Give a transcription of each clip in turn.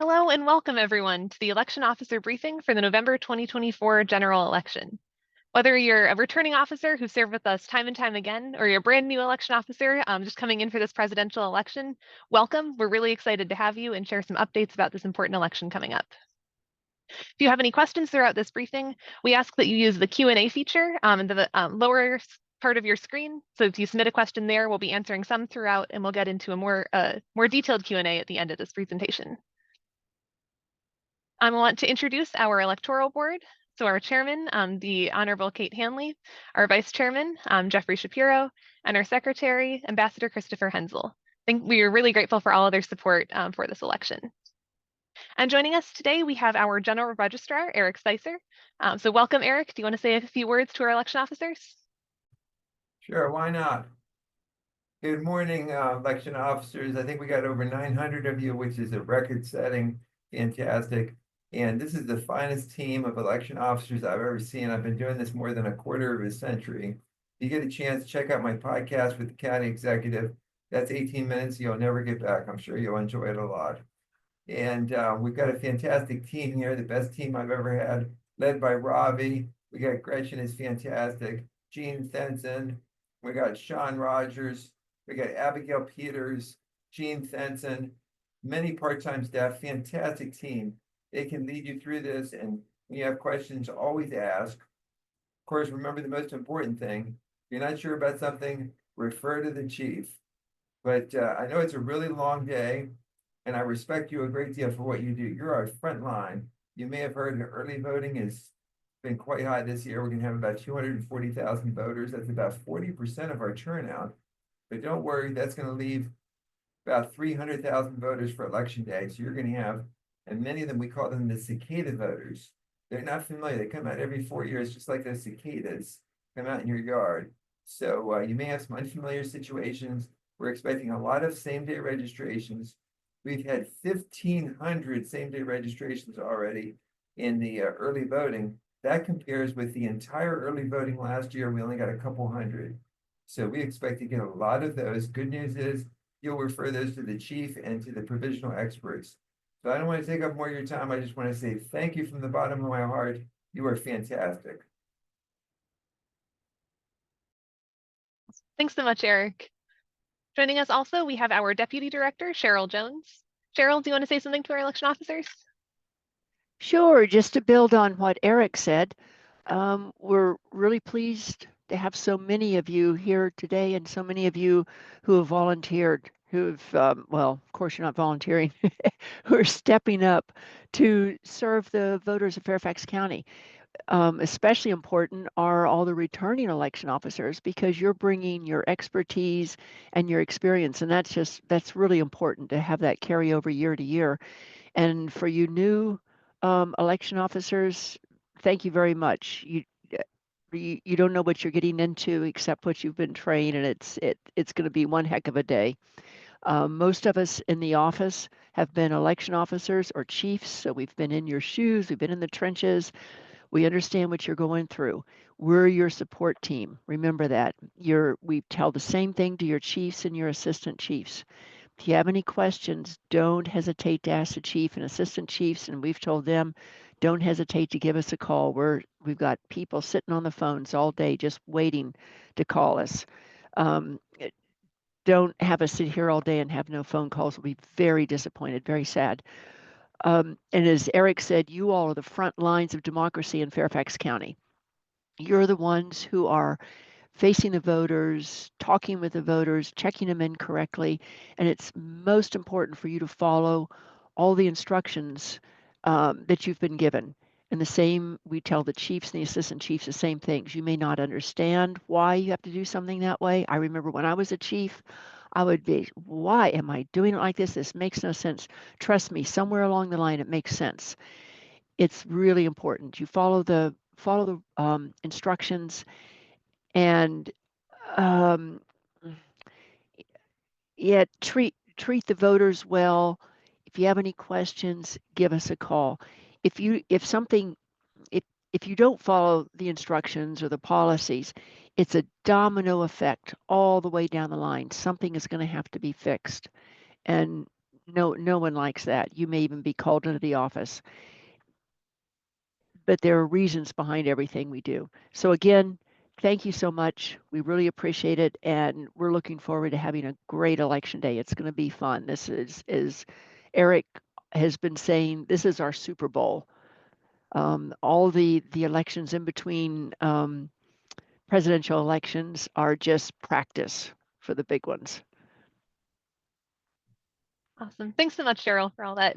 Hello and welcome everyone to the election officer briefing for the November 2024 general election. Whether you're a returning officer who served with us time and time again, or you're a brand new election officer just coming in for this presidential election, welcome. We're really excited to have you and share some updates about this important election coming up. If you have any questions throughout this briefing, we ask that you use the Q&A feature in the lower part of your screen. So if you submit a question there, we'll be answering some throughout, and we'll get into a more detailed Q&A at the end of this presentation. I want to introduce our electoral board. So our chairman, the Honorable Kate Hanley, our vice chairman, Jeffrey Shapiro, and our secretary, Ambassador Christopher Hensel. I think we are really grateful for all of their support for this election. And joining us today, we have our general registrar, Eric Spicer. So welcome, Eric. Do you want to say a few words to our election officers? Sure, why not? Good morning, election officers. I think we got over 900 of you, which is a record-setting, fantastic. And this is the finest team of election officers I've ever seen. I've been doing this more than a quarter of a century. If you get a chance, check out my podcast with the county executive. That's 18 minutes you'll never get back. I'm sure you'll enjoy it a lot. And we've got a fantastic team here, the best team I've ever had, led by Ravi. We got Gretchen is fantastic, Gene Thenson. We got Sean Rogers. We got Abigail Peters, Gene Thenson, many part-time staff, fantastic team. They can lead you through this, and when you have questions, always ask. Of course, remember the most important thing. If you're not sure about something, refer to the chief. But I know it's a really long day, and I respect you a great deal for what you do. You're our front line. You may have heard that early voting has been quite high this year. We're going to have about 240,000 voters. That's about 40% of our turnout. But don't worry, that's going to leave about 300,000 voters for election day. So you're going to have, and many of them, we call them the cicada voters. They're not familiar. They come out every 4 years, just like those cicadas come out in your yard. So you may have some unfamiliar situations. We're expecting a lot of same-day registrations. We've had 1,500 same-day registrations already in the early voting. That compares with the entire early voting last year. We only got a couple hundred. So we expect to get a lot of those. Good news is you'll refer those to the chief and to the provisional experts. So I don't want to take up more of your time. I just want to say thank you from the bottom of my heart. You are fantastic. Thanks so much, Eric. Joining us also, we have our Deputy Director, Cheryl Jones. Cheryl, do you want to say something to our election officers? Sure, just to build on what Eric said, we're really pleased to have so many of you here today and so many of you who have volunteered, who've, well, of course you're not volunteering, who are stepping up to serve the voters of Fairfax County. Especially important are all the returning election officers because you're bringing your expertise and your experience, and that's really important to have that carry over year to year. And for you new election officers, thank you very much. You don't know what you're getting into except what you've been trained, and it's going to be one heck of a day. Most of us in the office have been election officers or chiefs, so we've been in your shoes, we've been in the trenches. We understand what you're going through. We're your support team. Remember that. We tell the same thing to your chiefs and your assistant chiefs. If you have any questions, don't hesitate to ask the chief and assistant chiefs, and we've told them, don't hesitate to give us a call. We've got people sitting on the phones all day just waiting to call us. Don't have us sit here all day and have no phone calls. We'll be very disappointed, very sad. And as Eric said, you all are the front lines of democracy in Fairfax County. You're the ones who are facing the voters, talking with the voters, checking them in correctly. And it's most important for you to follow all the instructions that you've been given. And the same, we tell the chiefs and the assistant chiefs the same things. You may not understand why you have to do something that way. I remember when I was a chief, I would be, why am I doing it like this? This makes no sense. Trust me, somewhere along the line, it makes sense. It's really important. You follow the instructions and yeah, treat the voters well. If you have any questions, give us a call. If you don't follow the instructions or the policies, it's a domino effect all the way down the line. Something is going to have to be fixed. And No one likes that. You may even be called into the office. But there are reasons behind everything we do. So again, thank you so much. We really appreciate it, and we're looking forward to having a great election day. It's going to be fun. This is, as Eric has been saying, this is our Super Bowl. All the elections in between presidential elections are just practice for the big ones. Awesome. Thanks so much, Cheryl, for all that.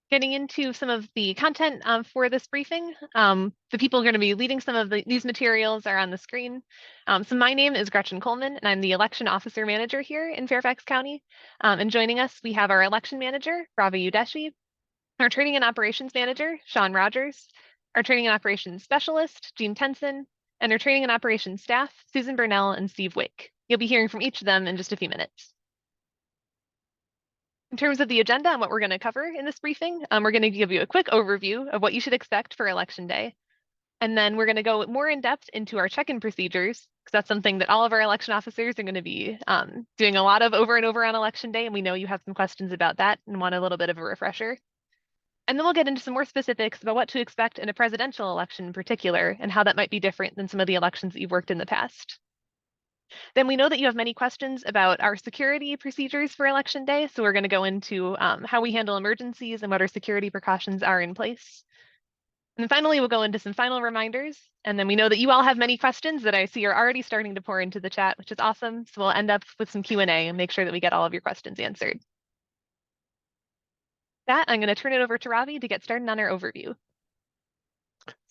Getting into some of the content for this briefing, the people who are going to be leading some of these materials are on the screen. So my name is Gretchen Coleman, and I'm the Election Officer Manager here in Fairfax County. And joining us, we have our Election Manager, Ravi Udeshi, our Training and Operations Manager, Sean Rogers, our Training and Operations Specialist, Jean Tenson, and our Training and Operations Staff, Susan Burnell and Steve Wake. You'll be hearing from each of them in just a few minutes. In terms of the agenda and what we're going to cover in this briefing, we're going to give you a quick overview of what you should expect for Election Day. And then we're going to go more in depth into our check-in procedures, because that's something that all of our election officers are going to be doing a lot of over and over on Election Day. And we know you have some questions about that and want a little bit of a refresher. And then we'll get into some more specifics about what to expect in a presidential election in particular, and how that might be different than some of the elections that you've worked in the past. Then we know that you have many questions about our security procedures for Election Day. So we're going to go into how we handle emergencies and what our security precautions are in place. And then finally, we'll go into some final reminders. And then we know that you all have many questions that I see are already starting to pour into the chat, which is awesome. So we'll end up with some Q&A and make sure that we get all of your questions answered. With that, I'm going to turn it over to Ravi to get started on our overview.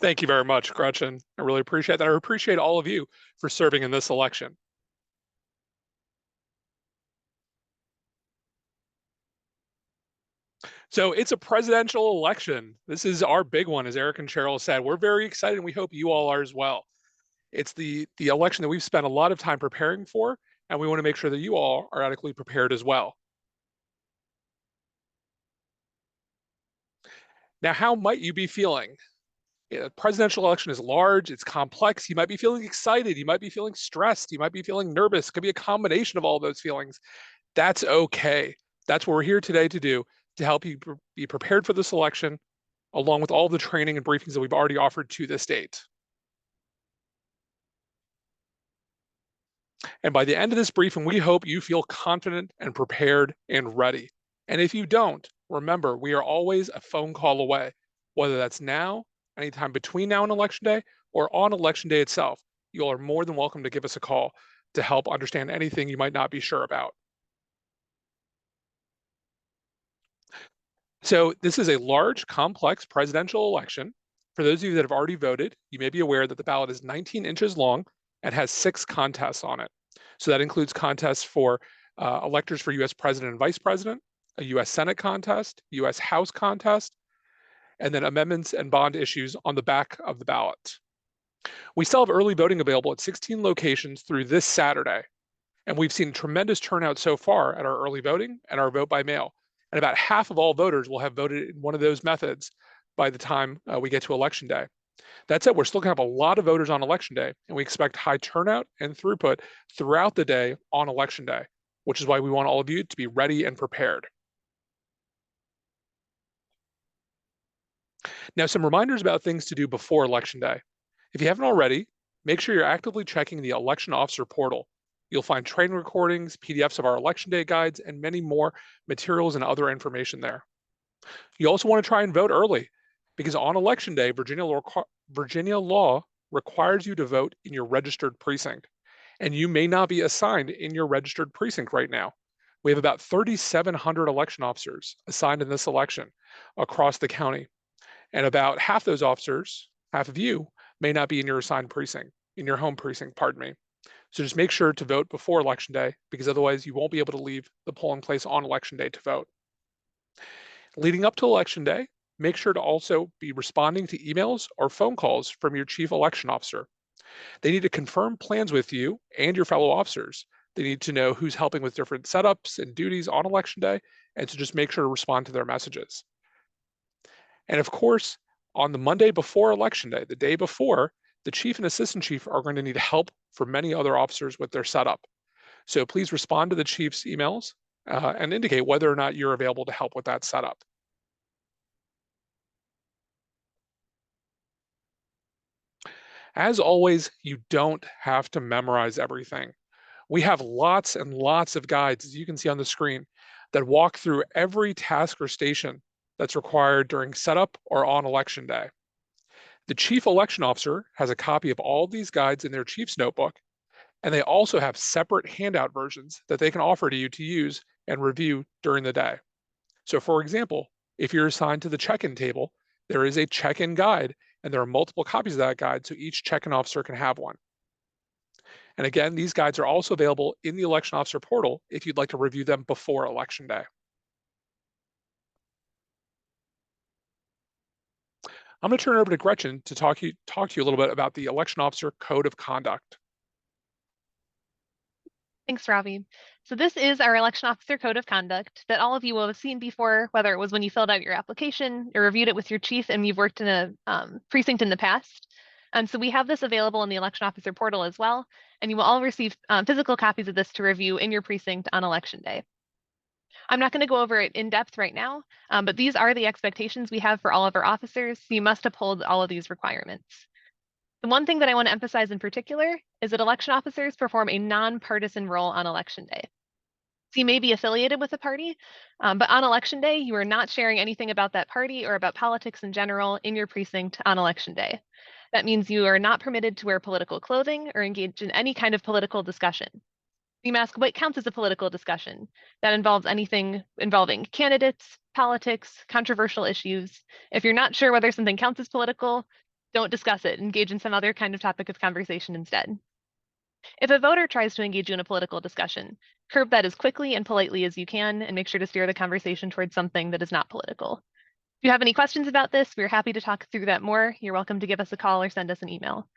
Thank you very much, Gretchen. I really appreciate that. I appreciate all of you for serving in this election. So it's a presidential election. This is our big one, as Eric and Cheryl said. We're very excited, and we hope you all are as well. It's the election that we've spent a lot of time preparing for, and we want to make sure that you all are adequately prepared as well. Now, how might you be feeling? A presidential election is large, it's complex. You might be feeling excited, you might be feeling stressed, you might be feeling nervous. It could be a combination of all those feelings. That's okay. That's what we're here today to do, to help you be prepared for this election, along with all the training and briefings that we've already offered to this date. And by the end of this briefing, we hope you feel confident and prepared and ready. And if you don't, remember, we are always a phone call away, whether that's now, anytime between now and Election Day, or on Election Day itself. You all are more than welcome to give us a call to help understand anything you might not be sure about. So this is a large, complex presidential election. For those of you that have already voted, you may be aware that the ballot is 19 inches long and has 6 contests on it. So that includes contests for electors for U.S. President and Vice President, a U.S. Senate contest, U.S. House contest, and then amendments and bond issues on the back of the ballot. We still have early voting available at 16 locations through this Saturday, and we've seen tremendous turnout so far at our early voting and our vote by mail. And about half of all voters will have voted in one of those methods by the time we get to Election Day. That said, we're still going to have a lot of voters on Election Day, and we expect high turnout and throughput throughout the day on Election Day, which is why we want all of you to be ready and prepared. Now, some reminders about things to do before Election Day. If you haven't already, make sure you're actively checking the Election Officer portal. You'll find training recordings, PDFs of our Election Day guides, and many more materials and other information there. You also want to try and vote early, because on Election Day, Virginia law requires you to vote in your registered precinct, and you may not be assigned in your registered precinct right now. We have about 3,700 election officers assigned in this election across the county, and about half those officers, half of you, may not be in your assigned precinct, in your home precinct, pardon me. So just make sure to vote before Election Day, because otherwise you won't be able to leave the polling place on Election Day to vote. Leading up to Election Day, make sure to also be responding to emails or phone calls from your chief election officer. They need to confirm plans with you and your fellow officers. They need to know who's helping with different setups and duties on Election Day, and to just make sure to respond to their messages. And of course, on the Monday before Election Day, the day before, the chief and assistant chief are going to need help from many other officers with their setup. So please respond to the chief's emails and indicate whether or not you're available to help with that setup. As always, you don't have to memorize everything. We have lots and lots of guides, as you can see on the screen, that walk through every task or station that's required during setup or on election day. The chief election officer has a copy of all these guides in their chief's notebook, and they also have separate handout versions that they can offer to you to use and review during the day. So for example, if you're assigned to the check-in table, there is a check-in guide, and there are multiple copies of that guide, so each check-in officer can have one. And again, these guides are also available in the election officer portal if you'd like to review them before election day. I'm going to turn it over to Gretchen to talk to you a little bit about the election officer code of conduct. Thanks, Ravi. So this is our election officer code of conduct that all of you will have seen before, whether it was when you filled out your application or reviewed it with your chief and you've worked in a precinct in the past. So we have this available in the election officer portal as well, and you will all receive physical copies of this to review in your precinct on election day. I'm not going to go over it in depth right now, but these are the expectations we have for all of our officers. So you must uphold all of these requirements. The one thing that I want to emphasize in particular is that election officers perform a nonpartisan role on election day. So you may be affiliated with a party, but on election day, you are not sharing anything about that party or about politics in general in your precinct on election day. That means you are not permitted to wear political clothing or engage in any kind of political discussion. You may ask what counts as a political discussion. That involves anything involving candidates, politics, controversial issues. If you're not sure whether something counts as political, don't discuss it. Engage in some other kind of topic of conversation instead. If a voter tries to engage you in a political discussion, curb that as quickly and politely as you can and make sure to steer the conversation towards something that is not political. If you have any questions about this, we're happy to talk through that more. You're welcome to give us a call or send us an email.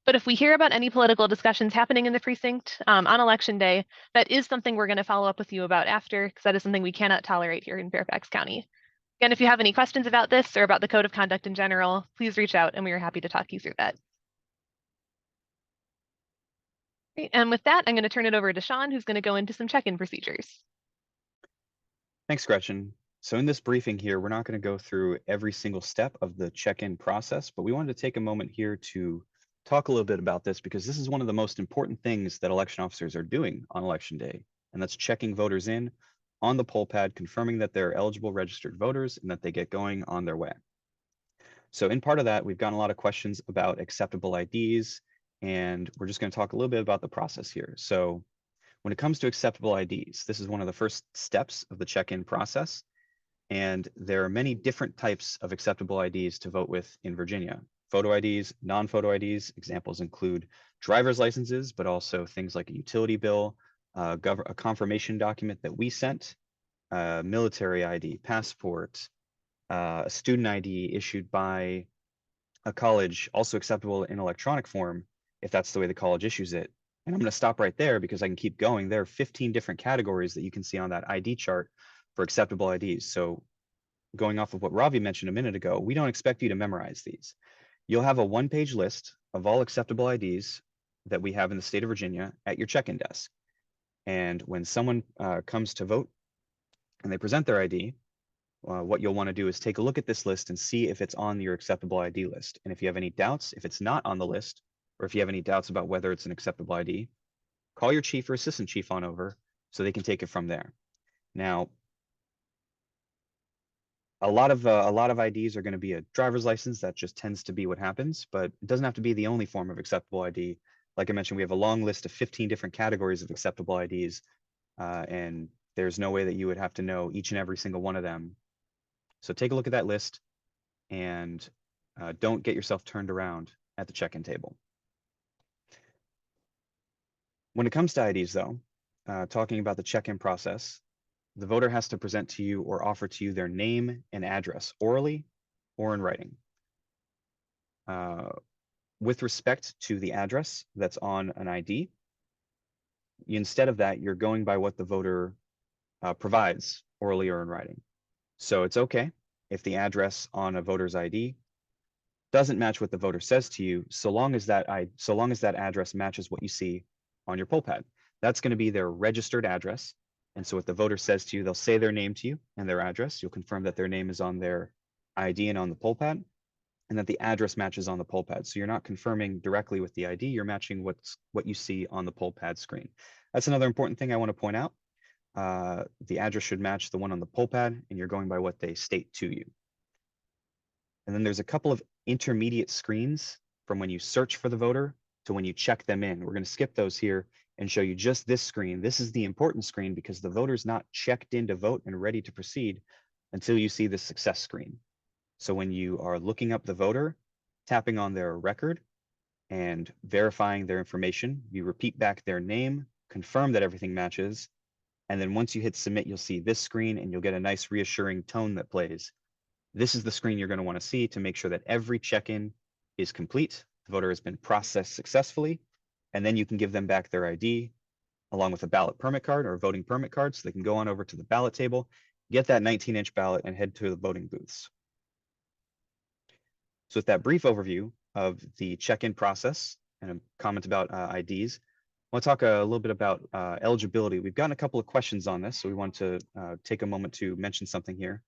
But if we hear about any political discussions happening in the precinct on election day, that is something we're going to follow up with you about after, because that is something we cannot tolerate here in Fairfax County. Again, if you have any questions about this or about the code of conduct in general, please reach out and we are happy to talk you through that. Great. And with that, I'm going to turn it over to Sean, who's going to go into some check-in procedures. Thanks, Gretchen. So in this briefing here, we're not going to go through every single step of the check-in process, but we wanted to take a moment here to talk a little bit about this because this is one of the most important things that election officers are doing on election day, and that's checking voters in on the poll pad, confirming that they're eligible registered voters and that they get going on their way. So in part of that, we've gotten a lot of questions about acceptable IDs, and we're just going to talk a little bit about the process here. So when it comes to acceptable IDs, this is one of the first steps of the check-in process. And there are many different types of acceptable IDs to vote with in Virginia. Photo IDs, non-photo IDs, examples include driver's licenses, but also things like a utility bill, a confirmation document that we sent, military ID, passport, a student ID issued by a college, also acceptable in electronic form, if that's the way the college issues it. And I'm going to stop right there because I can keep going. There are 15 different categories that you can see on that ID chart for acceptable IDs. So going off of what Ravi mentioned a minute ago, we don't expect you to memorize these. You'll have a one-page list of all acceptable IDs that we have in the state of Virginia at your check-in desk. And when someone comes to vote and they present their ID, what you'll want to do is take a look at this list and see if it's on your acceptable ID list. And if you have any doubts, if it's not on the list, or if you have any doubts about whether it's an acceptable ID, call your chief or assistant chief on over so they can take it from there. Now, a lot of IDs are going to be a driver's license. That just tends to be what happens, but it doesn't have to be the only form of acceptable ID. Like I mentioned, we have a long list of 15 different categories of acceptable IDs, and there's no way that you would have to know each and every single one of them. So take a look at that list and don't get yourself turned around at the check-in table. When it comes to IDs though, talking about the check-in process, the voter has to present to you or offer to you their name and address orally or in writing. With respect to the address that's on an ID, instead of that, you're going by what the voter provides orally or in writing. So it's okay if the address on a voter's ID doesn't match what the voter says to you, so long as that address matches what you see on your poll pad. That's going to be their registered address, And so what the voter says to you, they'll say their name to you and their address. You'll confirm that their name is on their ID and on the poll pad, and that the address matches on the poll pad. So you're not confirming directly with the ID, you're matching what you see on the poll pad screen. That's another important thing I want to point out. The address should match the one on the poll pad, and you're going by what they state to you. And then there's a couple of intermediate screens from when you search for the voter to when you check them in. We're going to skip those here and show you just this screen. This is the important screen because the voter's not checked in to vote and ready to proceed until you see the success screen. So when you are looking up the voter, tapping on their record and verifying their information, you repeat back their name, confirm that everything matches, and then once you hit submit, you'll see this screen and you'll get a nice reassuring tone that plays. This is the screen you're going to want to see to make sure that every check-in is complete, the voter has been processed successfully, and then you can give them back their ID along with a ballot permit card or voting permit card so they can go on over to the ballot table, get that 19-inch ballot and head to the voting booths. So with that brief overview of the check-in process and a comment about IDs, I want to talk a little bit about eligibility. We've gotten a couple of questions on this, so we want to take a moment to mention something here.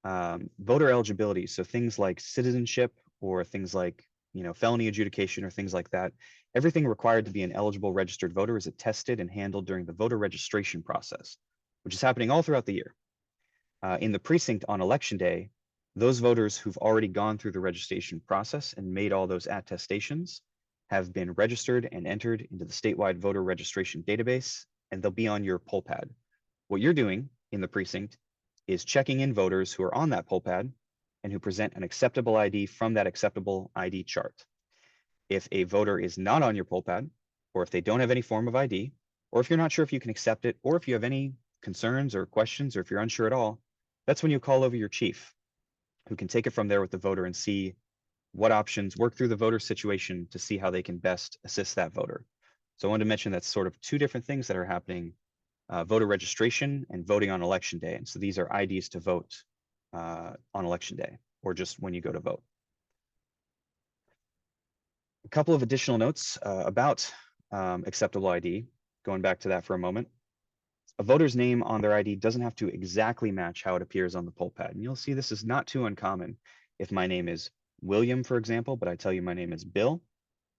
Voter eligibility, so things like citizenship or things like felony adjudication or things like that, everything required to be an eligible registered voter is attested and handled during the voter registration process, which is happening all throughout the year. In the precinct on election day, those voters who've already gone through the registration process and made all those attestations have been registered and entered into the statewide voter registration database, and they'll be on your poll pad. What you're doing in the precinct is checking in voters who are on that poll pad and who present an acceptable ID from that acceptable ID chart. If a voter is not on your poll pad, or if they don't have any form of ID, or if you're not sure if you can accept it, or if you have any concerns or questions, or if you're unsure at all, that's when you call over your chief, who can take it from there with the voter and see what options, work through the voter situation to see how they can best assist that voter. So I wanted to mention that's sort of two different things that are happening, voter registration and voting on election day. And so these are IDs to vote on election day, or just when you go to vote. A couple of additional notes about acceptable ID, going back to that for a moment. A voter's name on their ID doesn't have to exactly match how it appears on the poll pad. And you'll see this is not too uncommon. If my name is William, for example, but I tell you my name is Bill,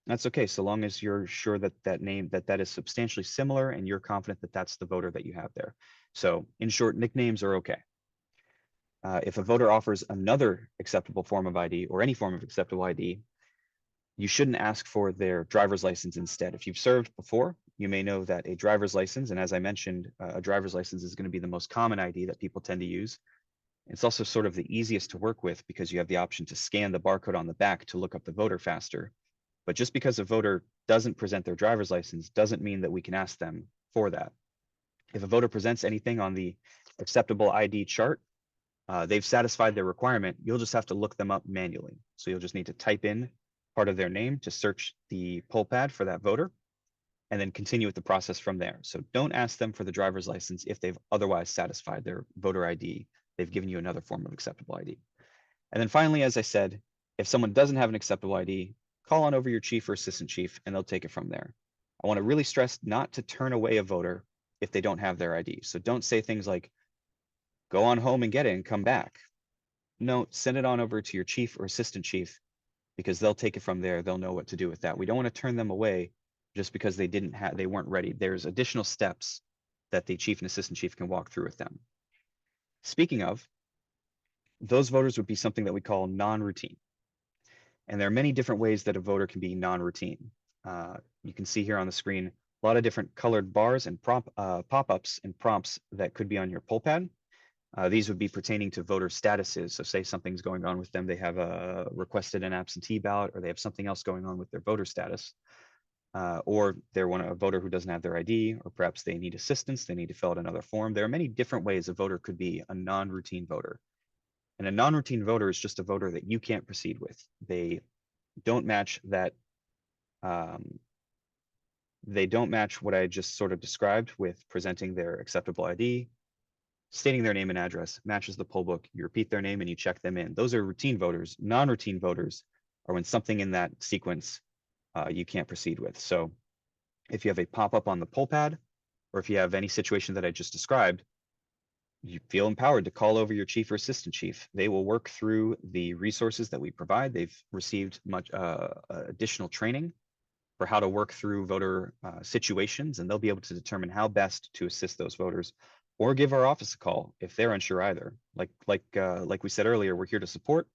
that's okay, so long as you're sure that that is substantially similar and you're confident that that's the voter that you have there. So in short, nicknames are okay. If a voter offers another acceptable form of ID or any form of acceptable ID, you shouldn't ask for their driver's license instead. If you've served before, you may know that a driver's license, and as I mentioned, a driver's license is going to be the most common ID that people tend to use. It's also sort of the easiest to work with because you have the option to scan the barcode on the back to look up the voter faster. But just because a voter doesn't present their driver's license doesn't mean that we can ask them for that. If a voter presents anything on the acceptable ID chart, they've satisfied their requirement, you'll just have to look them up manually. So you'll just need to type in part of their name to search the poll pad for that voter, and then continue with the process from there. So don't ask them for the driver's license if they've otherwise satisfied their voter ID. They've given you another form of acceptable ID. And then finally, as I said, if someone doesn't have an acceptable ID, call on over your chief or assistant chief and they'll take it from there. I want to really stress not to turn away a voter if they don't have their ID. So don't say things like, go on home and get it and come back. No, send it on over to your chief or assistant chief because they'll take it from there. They'll know what to do with that. We don't want to turn them away just because they weren't ready. There's additional steps that the chief and assistant chief can walk through with them. Speaking of, those voters would be something that we call non-routine. And there are many different ways that a voter can be non-routine. You can see here on the screen a lot of different colored bars and pop-ups and prompts that could be on your poll pad. These would be pertaining to voter statuses. So say something's going on with them, they have requested an absentee ballot, or they have something else going on with their voter status. Or they're a voter who doesn't have their ID, or perhaps they need assistance, they need to fill out another form. There are many different ways a voter could be a non-routine voter. And a non-routine voter is just a voter that you can't proceed with. They don't match that, they don't match what I just sort of described with presenting their acceptable ID, stating their name and address, matches the poll book, you repeat their name and you check them in. Those are routine voters. Non-routine voters are when something in that sequence you can't proceed with. So if you have a pop-up on the poll pad or if you have any situation that I just described, you feel empowered to call over your chief or assistant chief. They will work through the resources that we provide. They've received much additional training for how to work through voter situations, and they'll be able to determine how best to assist those voters, or give our office a call if they're unsure either. Like we said earlier, we're here to support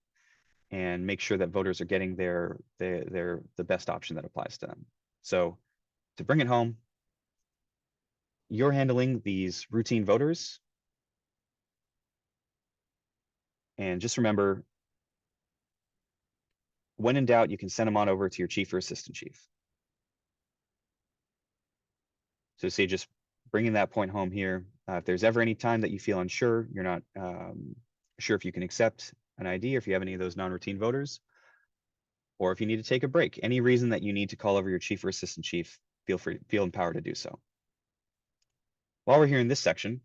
and make sure that voters are getting the best option that applies to them. So to bring it home, you're handling these routine voters. And just remember, when in doubt, you can send them on over to your chief or assistant chief. So see, just bringing that point home here, if there's ever any time that you feel unsure, you're not sure if you can accept an ID, or if you have any of those non-routine voters, or if you need to take a break, any reason that you need to call over your chief or assistant chief, feel empowered to do so. While we're here in this section,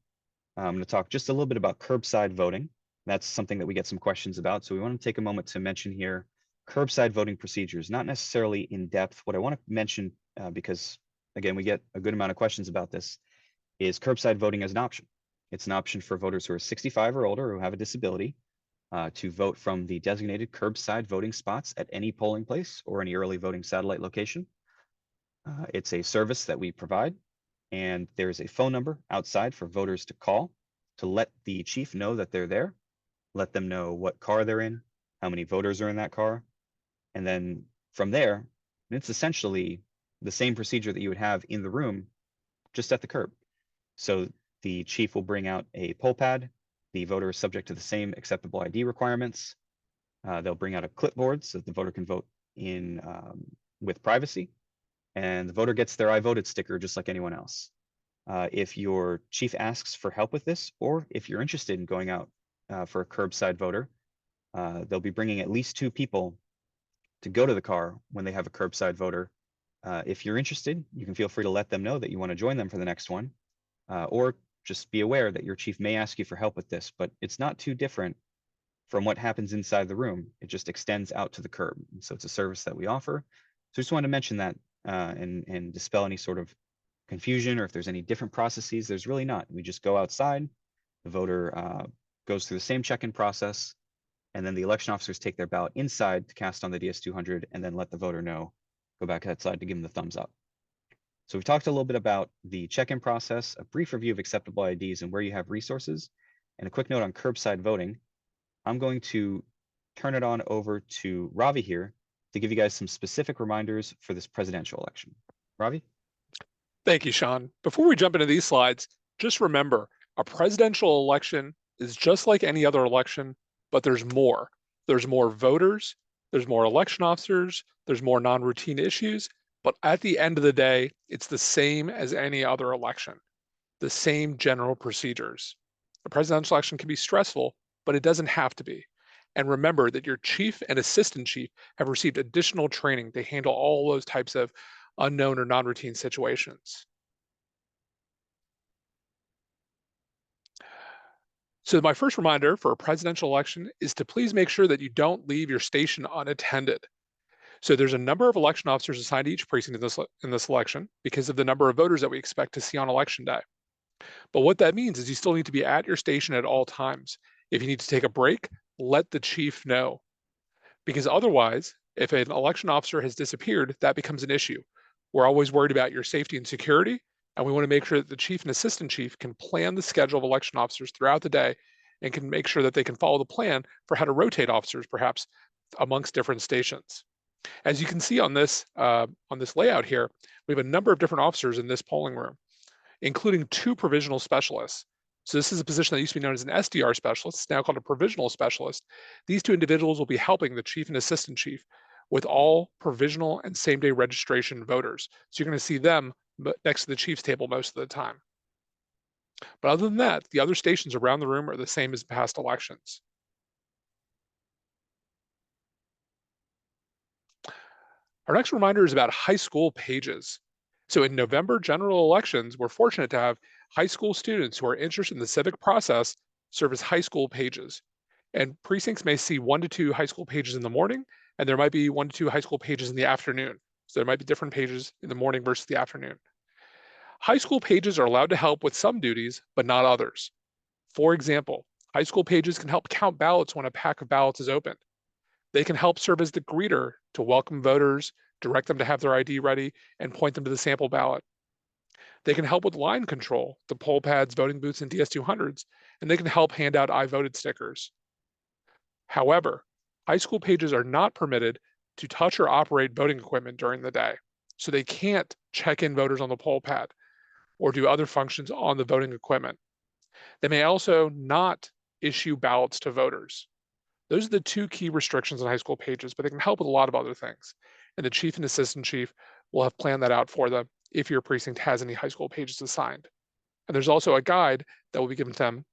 I'm going to talk just a little bit about curbside voting. That's something that we get some questions about. So we want to take a moment to mention here curbside voting procedures, not necessarily in depth. What I want to mention, because again, we get a good amount of questions about this, is curbside voting as an option. It's an option for voters who are 65 or older, who have a disability, to vote from the designated curbside voting spots at any polling place or any early voting satellite location. It's a service that we provide, and there's a phone number outside for voters to call to let the chief know that they're there, let them know what car they're in, how many voters are in that car. And then from there, it's essentially the same procedure that you would have in the room, just at the curb. So the chief will bring out a poll pad. The voter is subject to the same acceptable ID requirements. They'll bring out a clipboard so that the voter can vote in with privacy. And the voter gets their I voted sticker just like anyone else. If your chief asks for help with this, or if you're interested in going out for a curbside voter, they'll be bringing at least 2 people to go to the car when they have a curbside voter. If you're interested, you can feel free to let them know that you want to join them for the next one, or just be aware that your chief may ask you for help with this, but it's not too different from what happens inside the room. It just extends out to the curb. So it's a service that we offer. So I just wanted to mention that and dispel any sort of confusion, or if there's any different processes. There's really not. We just go outside, the voter goes through the same check-in process, and then the election officers take their ballot inside to cast on the DS200 and then let the voter know, go back outside to give them the thumbs up. So we've talked a little bit about the check-in process, a brief review of acceptable IDs and where you have resources, and a quick note on curbside voting. I'm going to turn it on over to Ravi here to give you guys some specific reminders for this presidential election. Ravi? Thank you, Sean. Before we jump into these slides, just remember, a presidential election is just like any other election, but there's more. There's more voters, there's more election officers, there's more non-routine issues, but at the end of the day, it's the same as any other election, the same general procedures. A presidential election can be stressful, but it doesn't have to be. And remember that your chief and assistant chief have received additional training to handle all those types of unknown or non-routine situations. So my first reminder for a presidential election is to please make sure that you don't leave your station unattended. So there's a number of election officers assigned to each precinct in this election because of the number of voters that we expect to see on election day. But what that means is you still need to be at your station at all times. If you need to take a break, let the chief know. Because otherwise, if an election officer has disappeared, that becomes an issue. We're always worried about your safety and security, and we want to make sure that the chief and assistant chief can plan the schedule of election officers throughout the day and can make sure that they can follow the plan for how to rotate officers, perhaps amongst different stations. As you can see on this layout here, we have a number of different officers in this polling room, including 2 provisional specialists. So this is a position that used to be known as an SDR specialist. It's now called a provisional specialist. These 2 individuals will be helping the chief and assistant chief with all provisional and same-day registration voters. So you're going to see them next to the chief's table most of the time. But other than that, the other stations around the room are the same as past elections. Our next reminder is about high school pages. So in November general elections, we're fortunate to have high school students who are interested in the civic process serve as high school pages. And precincts may see 1 to 2 high school pages in the morning, and there might be 1 to 2 high school pages in the afternoon. So there might be different pages in the morning versus the afternoon. High school pages are allowed to help with some duties, but not others. For example, high school pages can help count ballots when a pack of ballots is opened. They can help serve as the greeter to welcome voters, direct them to have their ID ready, and point them to the sample ballot. They can help with line control, the poll pads, voting booths, and DS200s, and they can help hand out I voted stickers. However, high school pages are not permitted to touch or operate voting equipment during the day, so they can't check in voters on the poll pad or do other functions on the voting equipment. They may also not issue ballots to voters. Those are the two key restrictions on high school pages, but they can help with a lot of other things. And the chief and assistant chief will have planned that out for them if your precinct has any high school pages assigned. And there's also a guide that will be given to them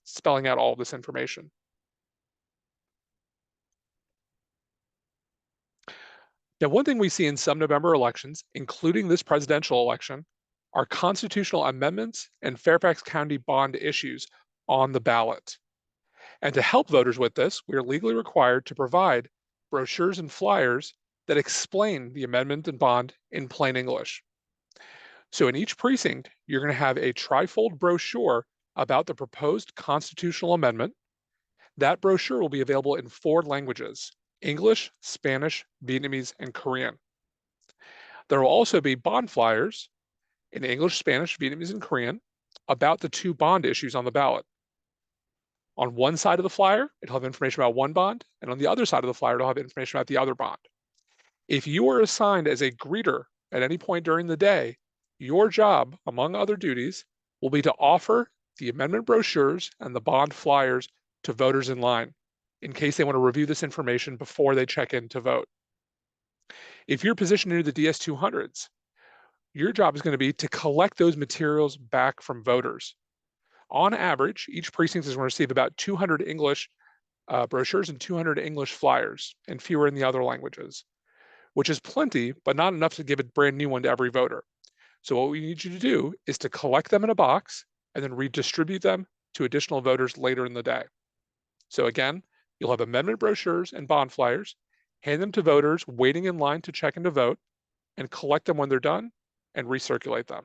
spelling out all of this information. Now, one thing we see in some November elections, including this presidential election, are constitutional amendments and Fairfax County bond issues on the ballot. And to help voters with this, we are legally required to provide brochures and flyers that explain the amendment and bond in plain English. So in each precinct, you're going to have a trifold brochure about the proposed constitutional amendment. That brochure will be available in 4 languages: English, Spanish, Vietnamese, and Korean. There will also be bond flyers in English, Spanish, Vietnamese, and Korean about the 2 bond issues on the ballot. On one side of the flyer, it'll have information about one bond, and on the other side of the flyer, it'll have information about the other bond. If you are assigned as a greeter at any point during the day, your job, among other duties, will be to offer the amendment brochures and the bond flyers to voters in line in case they want to review this information before they check in to vote. If you're positioned near the DS200s, your job is going to be to collect those materials back from voters. On average, each precinct is going to receive about 200 English brochures and 200 English flyers, and fewer in the other languages, which is plenty, but not enough to give a brand new one to every voter. So what we need you to do is to collect them in a box and then redistribute them to additional voters later in the day. So again, you'll have amendment brochures and bond flyers, hand them to voters waiting in line to check in to vote, and collect them when they're done and recirculate them.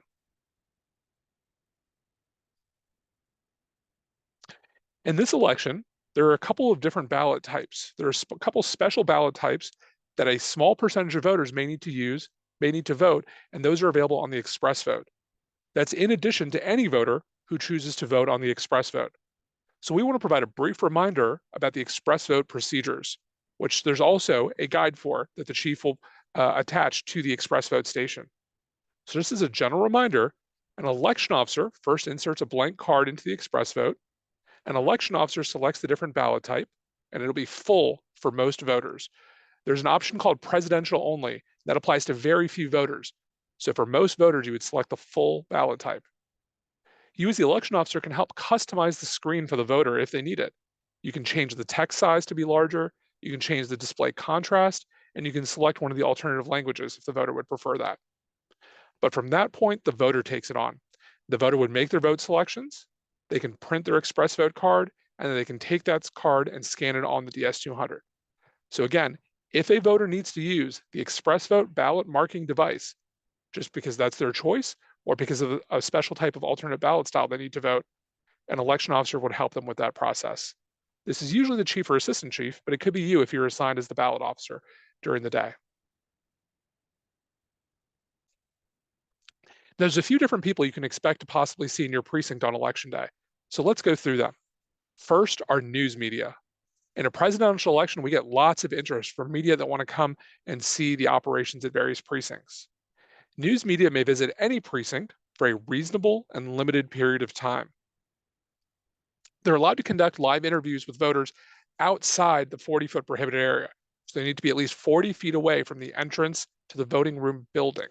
In this election, there are a couple of different ballot types. There are a couple special ballot types that a small percentage of voters may need to vote, and those are available on the express vote. That's in addition to any voter who chooses to vote on the express vote. So we want to provide a brief reminder about the express vote procedures, which there's also a guide for that the chief will attach to the express vote station. So just as a general reminder, an election officer first inserts a blank card into the express vote. An election officer selects the different ballot type, and it'll be full for most voters. There's an option called presidential only that applies to very few voters. So for most voters, you would select the full ballot type. You as the election officer can help customize the screen for the voter if they need it. You can change the text size to be larger, you can change the display contrast, and you can select one of the alternative languages if the voter would prefer that. But from that point, the voter takes it on. The voter would make their vote selections, they can print their express vote card, and then they can take that card and scan it on the DS200. So again, if a voter needs to use the express vote ballot marking device, just because that's their choice, or because of a special type of alternate ballot style they need to vote, an election officer would help them with that process. This is usually the chief or assistant chief, but it could be you if you're assigned as the ballot officer during the day. There's a few different people you can expect to possibly see in your precinct on election day. So let's go through them. First, our news media. In a presidential election, we get lots of interest from media that want to come and see the operations at various precincts. News media may visit any precinct for a reasonable and limited period of time. They're allowed to conduct live interviews with voters outside the 40-foot prohibited area. So they need to be at least 40 feet away from the entrance to the voting room building.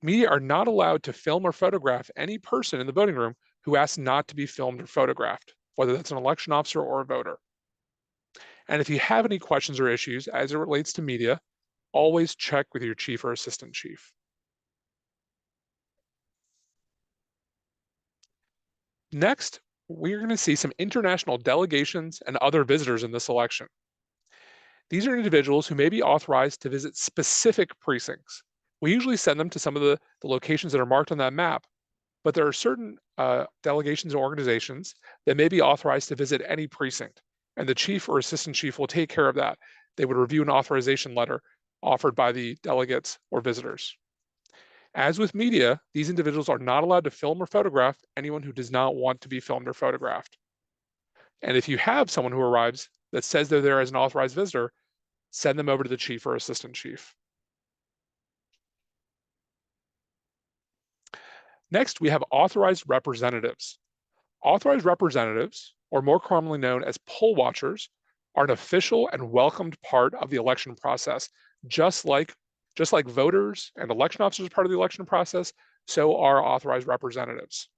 Media are not allowed to film or photograph any person in the voting room who asks not to be filmed or photographed, whether that's an election officer or a voter. And if you have any questions or issues as it relates to media, always check with your chief or assistant chief. Next, we're going to see some international delegations and other visitors in this election. These are individuals who may be authorized to visit specific precincts We usually send them to some of the locations that are marked on that map, but there are certain delegations or organizations that may be authorized to visit any precinct, and the chief or assistant chief will take care of that. They would review an authorization letter offered by the delegates or visitors. As with media, these individuals are not allowed to film or photograph anyone who does not want to be filmed or photographed. And if you have someone who arrives that says they're there as an authorized visitor, send them over to the chief or assistant chief. Next, we have authorized representatives. Authorized representatives, or more commonly known as poll watchers, are an official and welcomed part of the election process. Just like voters and election officers are part of the election process, so are authorized representatives.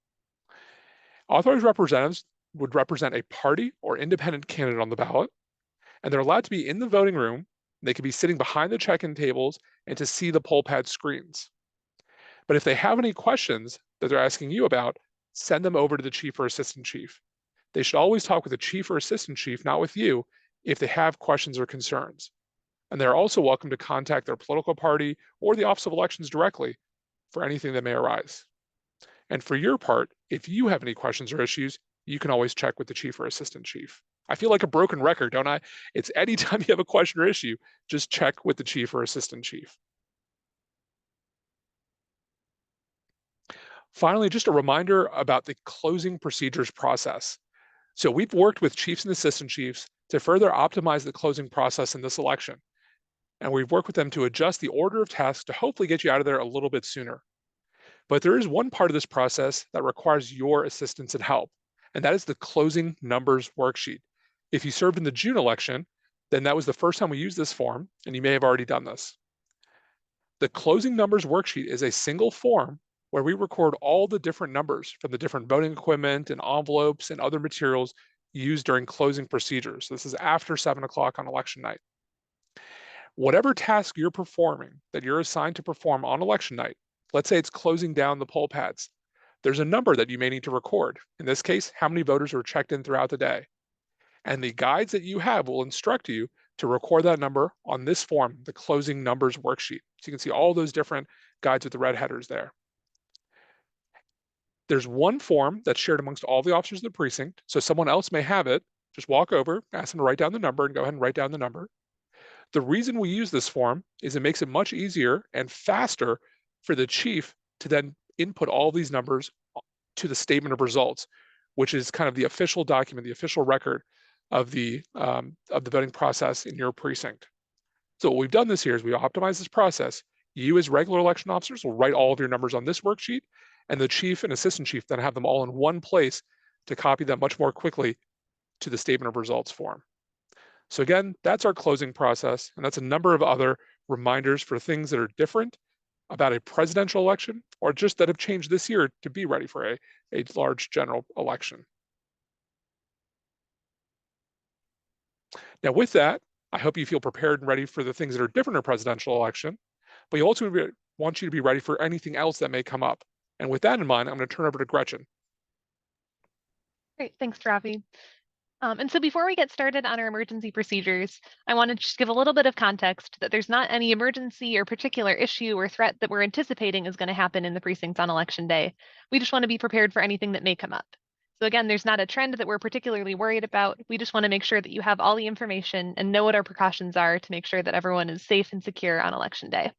Authorized representatives would represent a party or independent candidate on the ballot, and they're allowed to be in the voting room. They could be sitting behind the check-in tables and to see the poll pad screens. But if they have any questions that they're asking you about, send them over to the chief or assistant chief. They should always talk with the chief or assistant chief, not with you, if they have questions or concerns. And they're also welcome to contact their political party or the Office of Elections directly for anything that may arise. And for your part, if you have any questions or issues, you can always check with the chief or assistant chief. I feel like a broken record, don't I? It's anytime you have a question or issue, just check with the chief or assistant chief. Finally, just a reminder about the closing procedures process. So we've worked with chiefs and assistant chiefs to further optimize the closing process in this election. And we've worked with them to adjust the order of tasks to hopefully get you out of there a little bit sooner. But there is one part of this process that requires your assistance and help, and that is the closing numbers worksheet. If you served in the June election, then that was the first time we used this form, and you may have already done this. The closing numbers worksheet is a single form where we record all the different numbers from the different voting equipment and envelopes and other materials used during closing procedures. This is after 7 o'clock on election night. Whatever task you're performing that you're assigned to perform on election night, let's say it's closing down the poll pads, there's a number that you may need to record. In this case, how many voters were checked in throughout the day. And the guides that you have will instruct you to record that number on this form, the closing numbers worksheet. So you can see all those different guides with the red headers there. There's one form that's shared amongst all the officers of the precinct, so someone else may have it. Just walk over, ask them to write down the number, and go ahead and write down the number. The reason we use this form is it makes it much easier and faster for the chief to then input all these numbers to the statement of results, which is kind of the official document, the official record of the voting process in your precinct. So what we've done this year is we optimize this process. You as regular election officers will write all of your numbers on this worksheet, and the chief and assistant chief then have them all in one place to copy them much more quickly to the statement of results form. So again, that's our closing process, and that's a number of other reminders for things that are different about a presidential election or just that have changed this year to be ready for a large general election. Now with that, I hope you feel prepared and ready for the things that are different in a presidential election, but we also want you to be ready for anything else that may come up. And with that in mind, I'm going to turn over to Gretchen. Great, thanks, Rafi. And so before we get started on our emergency procedures, I want to just give a little bit of context that there's not any emergency or particular issue or threat that we're anticipating is going to happen in the precincts on election day. We just want to be prepared for anything that may come up. So again, there's not a trend that we're particularly worried about. We just want to make sure that you have all the information and know what our precautions are to make sure that everyone is safe and secure on election day.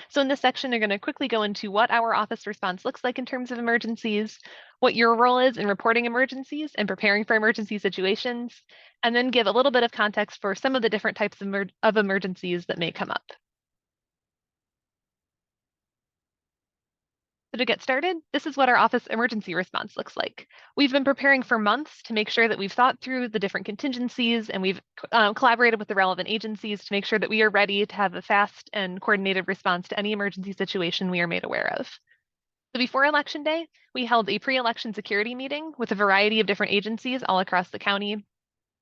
So in this section, they're going to quickly go into what our office response looks like in terms of emergencies, what your role is in reporting emergencies and preparing for emergency situations, and then give a little bit of context for some of the different types of emergencies that may come up. So to get started, this is what our office emergency response looks like. We've been preparing for months to make sure that we've thought through the different contingencies and we've collaborated with the relevant agencies to make sure that we are ready to have a fast and coordinated response to any emergency situation we are made aware of. So before Election Day, we held a pre-election security meeting with a variety of different agencies all across the county,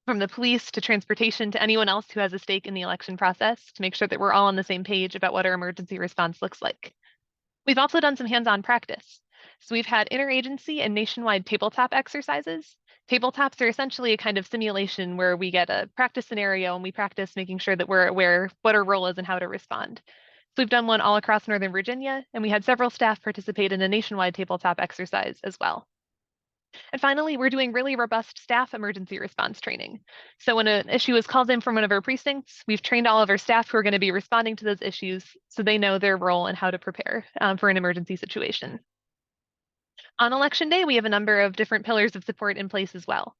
from the police to transportation to anyone else who has a stake in the election process, to make sure that we're all on the same page about what our emergency response looks like. We've also done some hands-on practice. So we've had interagency and nationwide tabletop exercises. Tabletops are essentially a kind of simulation where we get a practice scenario and we practice making sure that we're aware what our role is and how to respond. So we've done one all across Northern Virginia, and we had several staff participate in a nationwide tabletop exercise as well. And finally, we're doing really robust staff emergency response training. So when an issue is called in from one of our precincts, we've trained all of our staff who are going to be responding to those issues so they know their role and how to prepare for an emergency situation. On election day, we have a number of different pillars of support in place as well.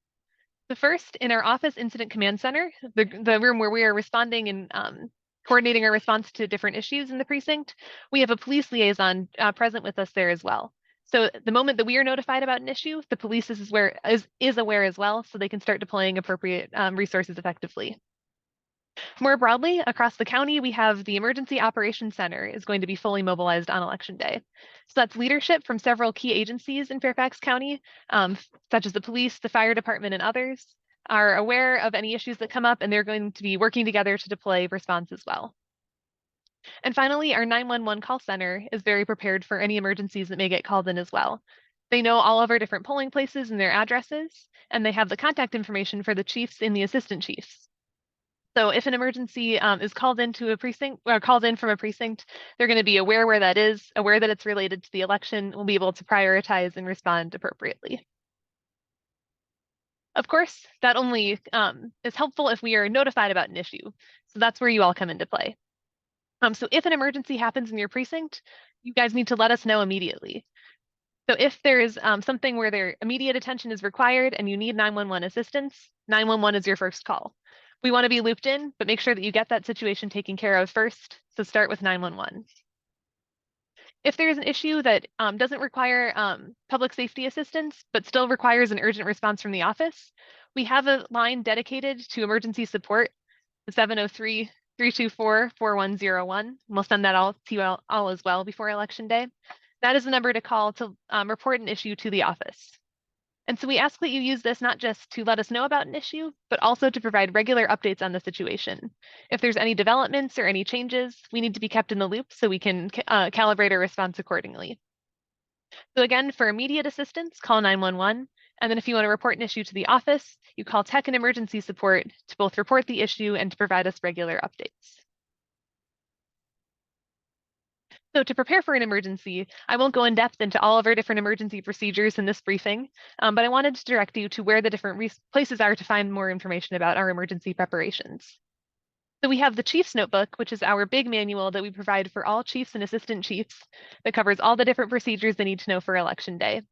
The first, in our office incident command center, the room where we are responding and coordinating our response to different issues in the precinct, we have a police liaison present with us there as well. So the moment that we are notified about an issue, the police is aware as well, so they can start deploying appropriate resources effectively. More broadly, across the county, we have the Emergency Operations Center is going to be fully mobilized on election day. So that's leadership from several key agencies in Fairfax County, such as the police, the fire department, and others, are aware of any issues that come up, and they're going to be working together to deploy response as well. And finally, our 911 call center is very prepared for any emergencies that may get called in as well. They know all of our different polling places and their addresses, and they have the contact information for the chiefs and the assistant chiefs. So if an emergency is called into a precinct or called in from a precinct, they're going to be aware where that is, aware that it's related to the election, will be able to prioritize and respond appropriately. Of course, that only is helpful if we are notified about an issue. So that's where you all come into play. So if an emergency happens in your precinct, you guys need to let us know immediately. So if there is something where their immediate attention is required and you need 911 assistance, 911 is your first call. We want to be looped in, but make sure that you get that situation taken care of first. So start with 911. If there's an issue that doesn't require public safety assistance, but still requires an urgent response from the office, we have a line dedicated to emergency support, the 703-324-4101. We'll send that all to you all as well before Election Day. That is the number to call to report an issue to the office. And so we ask that you use this not just to let us know about an issue, but also to provide regular updates on the situation. If there's any developments or any changes, we need to be kept in the loop so we can calibrate our response accordingly. So again, for immediate assistance, call 911. And then if you want to report an issue to the office, you call tech and emergency support to both report the issue and to provide us regular updates. So to prepare for an emergency, I won't go in depth into all of our different emergency procedures in this briefing, but I wanted to direct you to where the different places are to find more information about our emergency preparations. So we have the Chief's Notebook, which is our big manual that we provide for all chiefs and assistant chiefs that covers all the different procedures they need to know for Election Day.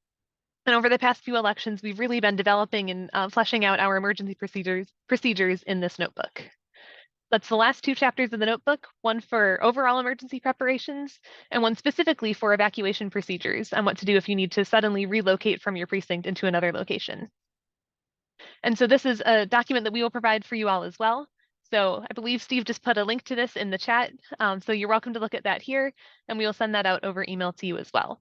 And over the past few elections, we've really been developing and fleshing out our emergency procedures in this notebook. That's the last two chapters of the notebook, one for overall emergency preparations and one specifically for evacuation procedures and what to do if you need to suddenly relocate from your precinct into another location. And so this is a document that we will provide for you all as well. So I believe Steve just put a link to this in the chat. So you're welcome to look at that here, and we will send that out over email to you as well.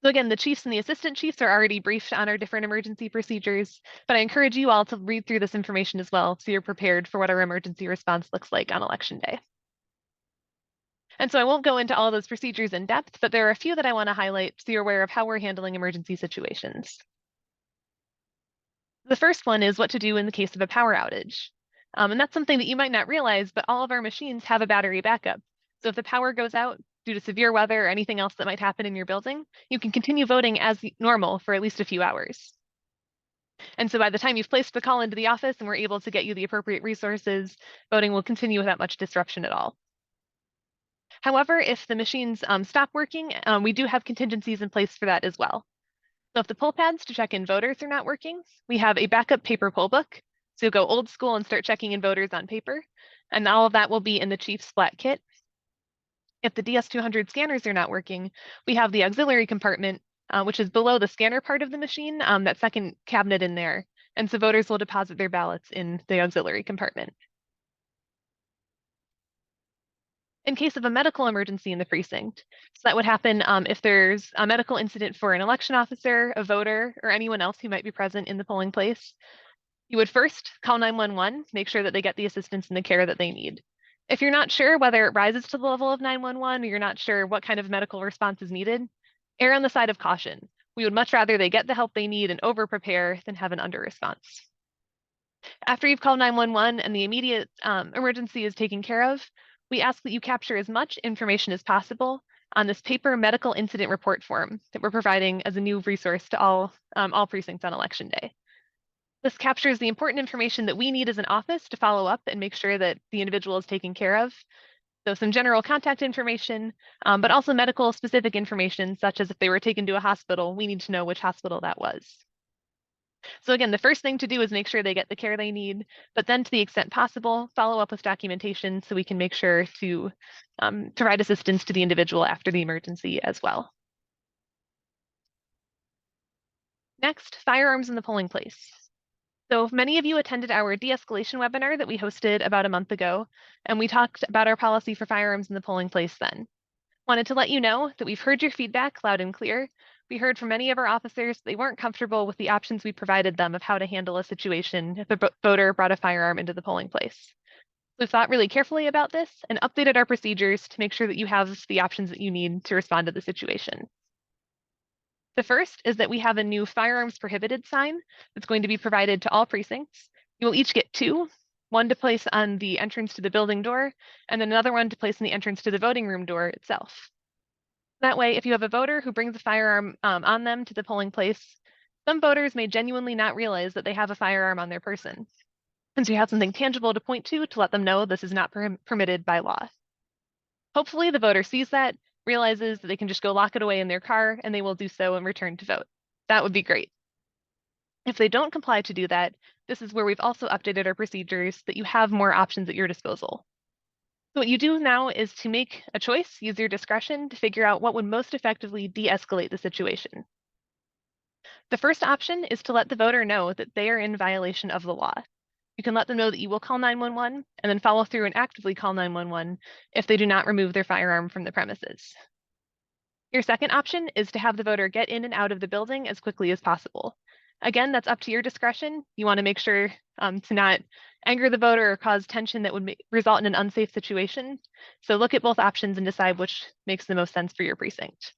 So again, the chiefs and the assistant chiefs are already briefed on our different emergency procedures, but I encourage you all to read through this information as well so you're prepared for what our emergency response looks like on Election Day. And so I won't go into all those procedures in depth, but there are a few that I want to highlight so you're aware of how we're handling emergency situations. The first one is what to do in the case of a power outage. And that's something that you might not realize, but all of our machines have a battery backup. So if the power goes out due to severe weather or anything else that might happen in your building, you can continue voting as normal for at least a few hours. And so by the time you've placed the call into the office and we're able to get you the appropriate resources, voting will continue without much disruption at all. However, if the machines stop working, we do have contingencies in place for that as well. So if the poll pads to check in voters are not working, we have a backup paper poll book. So you'll go old school and start checking in voters on paper, and all of that will be in the Chief's flat kit. If the DS200 scanners are not working, we have the auxiliary compartment, which is below the scanner part of the machine, that second cabinet in there. And so voters will deposit their ballots in the auxiliary compartment. In case of a medical emergency in the precinct, so that would happen if there's a medical incident for an election officer, a voter, or anyone else who might be present in the polling place, you would first call 911, make sure that they get the assistance and the care that they need. If you're not sure whether it rises to the level of 911 or you're not sure what kind of medical response is needed, err on the side of caution. We would much rather they get the help they need and over-prepare than have an under-response. After you've called 911 and the immediate emergency is taken care of, we ask that you capture as much information as possible on this paper medical incident report form that we're providing as a new resource to all precincts on election day. This captures the important information that we need as an office to follow up and make sure that the individual is taken care of. So some general contact information, but also medical specific information, such as if they were taken to a hospital, we need to know which hospital that was. So again, the first thing to do is make sure they get the care they need, but then to the extent possible, follow up with documentation so we can make sure to provide assistance to the individual after the emergency as well. Next, firearms in the polling place. So many of you attended our de-escalation webinar that we hosted about a month ago, and we talked about our policy for firearms in the polling place then. Wanted to let you know that we've heard your feedback loud and clear. We heard from many of our officers they weren't comfortable with the options we provided them of how to handle a situation if a voter brought a firearm into the polling place. We've thought really carefully about this and updated our procedures to make sure that you have the options that you need to respond to the situation. The first is that we have a new firearms prohibited sign that's going to be provided to all precincts. You will each get two, one to place on the entrance to the building door, and then another one to place in the entrance to the voting room door itself. That way, if you have a voter who brings a firearm on them to the polling place, some voters may genuinely not realize that they have a firearm on their person. And so you have something tangible to point to let them know this is not permitted by law. Hopefully the voter sees that, realizes that they can just go lock it away in their car, and they will do so and return to vote. That would be great. If they don't comply to do that, this is where we've also updated our procedures that you have more options at your disposal. So what you do now is to make a choice, use your discretion to figure out what would most effectively de-escalate the situation. The first option is to let the voter know that they are in violation of the law. You can let them know that you will call 911 and then follow through and actively call 911 if they do not remove their firearm from the premises. Your second option is to have the voter get in and out of the building as quickly as possible. Again, that's up to your discretion. You want to make sure to not anger the voter or cause tension that would result in an unsafe situation. So look at both options and decide which makes the most sense for your precinct.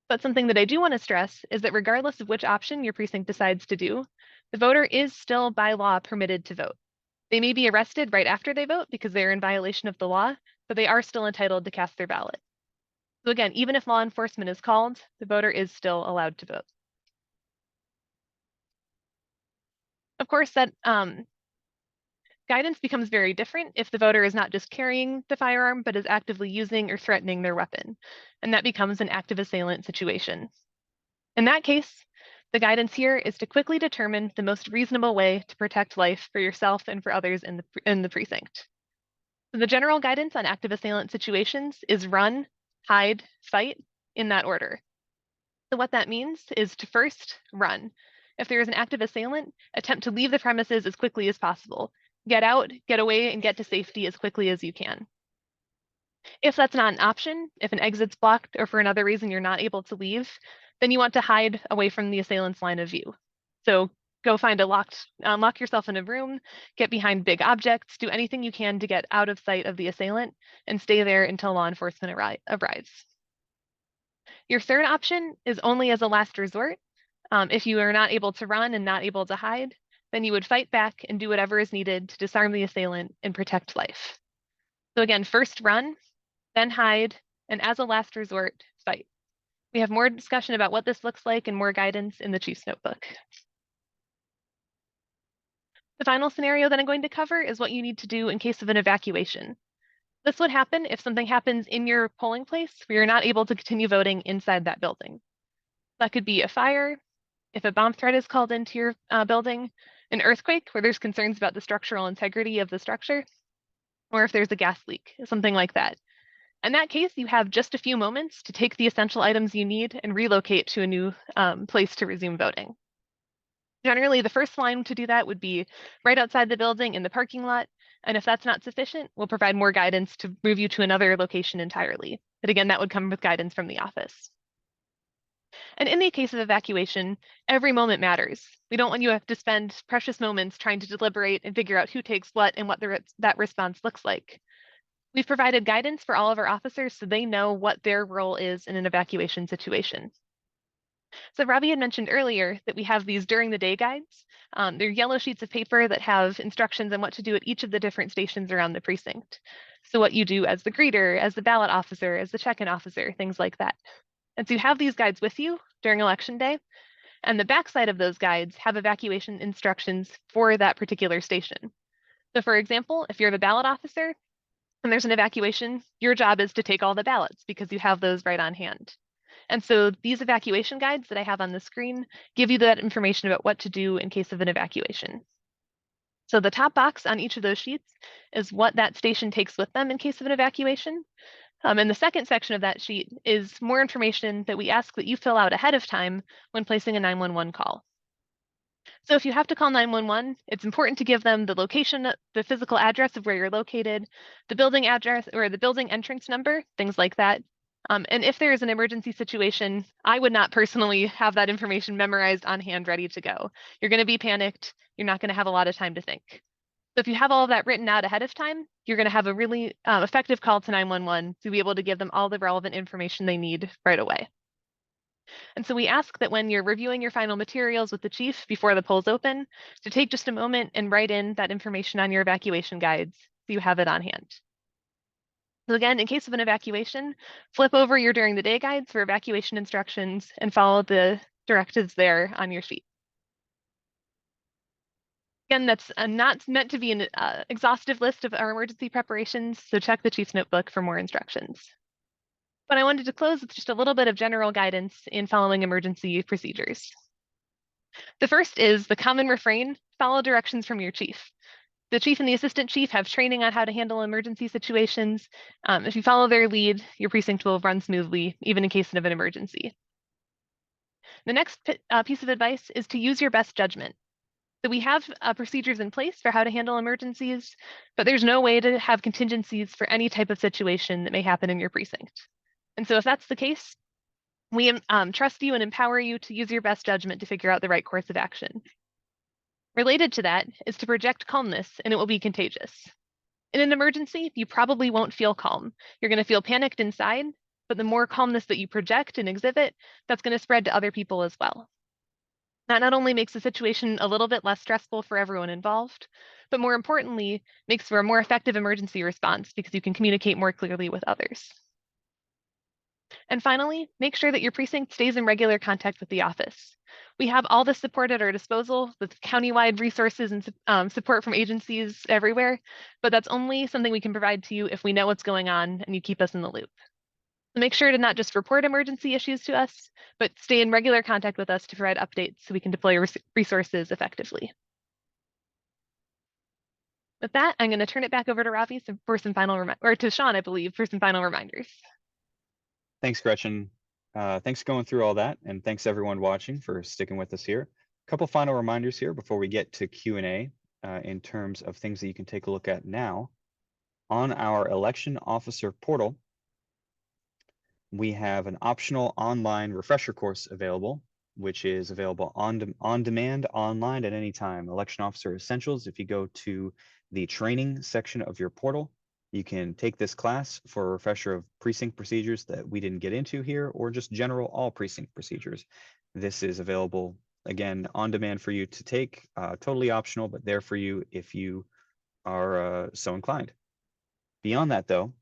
But something that I do want to stress is that regardless of which option your precinct decides to do, the voter is still by law permitted to vote. They may be arrested right after they vote because they're in violation of the law, but they are still entitled to cast their ballot. So again, even if law enforcement is called, the voter is still allowed to vote. Of course, that guidance becomes very different if the voter is not just carrying the firearm, but is actively using or threatening their weapon. And that becomes an active assailant situation. In that case, the guidance here is to quickly determine the most reasonable way to protect life for yourself and for others in the precinct. So the general guidance on active assailant situations is run, hide, fight in that order. So what that means is to first run. If there is an active assailant, attempt to leave the premises as quickly as possible. Get out, get away, and get to safety as quickly as you can. If that's not an option, if an exit's blocked or for another reason you're not able to leave, then you want to hide away from the assailant's line of view. So go find a lock yourself in a room, get behind big objects, do anything you can to get out of sight of the assailant and stay there until law enforcement arrives. Your third option is only as a last resort. If you are not able to run and not able to hide, then you would fight back and do whatever is needed to disarm the assailant and protect life. So again, first run, then hide, and as a last resort, fight. We have more discussion about what this looks like and more guidance in the Chief's Notebook. The final scenario that I'm going to cover is what you need to do in case of an evacuation. This would happen if something happens in your polling place where you're not able to continue voting inside that building. That could be a fire, if a bomb threat is called into your building, an earthquake where there's concerns about the structural integrity of the structure, or if there's a gas leak, something like that. In that case, you have just a few moments to take the essential items you need and relocate to a new place to resume voting. Generally, the first line to do that would be right outside the building in the parking lot. And if that's not sufficient, we'll provide more guidance to move you to another location entirely. But again, that would come with guidance from the office. And in the case of evacuation, every moment matters. We don't want you to have to spend precious moments trying to deliberate and figure out who takes what and what that response looks like. We've provided guidance for all of our officers so they know what their role is in an evacuation situation. So Robbie had mentioned earlier that we have these during the day guides. They're yellow sheets of paper that have instructions on what to do at each of the different stations around the precinct. So what you do as the greeter, as the ballot officer, as the check-in officer, things like that. And so you have these guides with you during election day, and the backside of those guides have evacuation instructions for that particular station. So for example, if you're the ballot officer and there's an evacuation, your job is to take all the ballots because you have those right on hand. And so these evacuation guides that I have on the screen give you that information about what to do in case of an evacuation. So the top box on each of those sheets is what that station takes with them in case of an evacuation. And the second section of that sheet is more information that we ask that you fill out ahead of time when placing a 911 call. So if you have to call 911, it's important to give them the location, the physical address of where you're located, the building address or the building entrance number, things like that. And if there is an emergency situation, I would not personally have that information memorized on hand, ready to go. You're going to be panicked. You're not going to have a lot of time to think. So if you have all of that written out ahead of time, you're going to have a really effective call to 911 to be able to give them all the relevant information they need right away. And so we ask that when you're reviewing your final materials with the chief before the polls open, to take just a moment and write in that information on your evacuation guides so you have it on hand. So again, in case of an evacuation, flip over your during the day guides for evacuation instructions and follow the directives there on your sheet. Again, that's not meant to be an exhaustive list of our emergency preparations, so check the chief's notebook for more instructions. But I wanted to close with just a little bit of general guidance in following emergency procedures. The first is the common refrain: follow directions from your chief. The chief and the assistant chief have training on how to handle emergency situations. If you follow their lead, your precinct will run smoothly, even in case of an emergency. The next piece of advice is to use your best judgment. So we have procedures in place for how to handle emergencies, but there's no way to have contingencies for any type of situation that may happen in your precinct. And so if that's the case, we trust you and empower you to use your best judgment to figure out the right course of action. Related to that is to project calmness, and it will be contagious. In an emergency, you probably won't feel calm. You're going to feel panicked inside, but the more calmness that you project and exhibit, that's going to spread to other people as well. That not only makes the situation a little bit less stressful for everyone involved, but more importantly, makes for a more effective emergency response because you can communicate more clearly with others. And finally, make sure that your precinct stays in regular contact with the office. We have all this support at our disposal with countywide resources and support from agencies everywhere, but that's only something we can provide to you if we know what's going on and you keep us in the loop. So make sure to not just report emergency issues to us, but stay in regular contact with us to provide updates so we can deploy resources effectively. With that, I'm going to turn it back over to Ravi for some final or to Sean, I believe, for some final reminders. Thanks, Gretchen. Thanks for going through all that, and thanks everyone watching for sticking with us here. A couple final reminders here before we get to Q&A in terms of things that you can take a look at now. On our election officer portal, we have an optional online refresher course available, which is available on demand online at any time. Election Officer Essentials. If you go to the training section of your portal, you can take this class for a refresher of precinct procedures that we didn't get into here, or just general all precinct procedures. This is available, again, on demand for you to take, totally optional, but there for you if you are so inclined. Beyond that, though,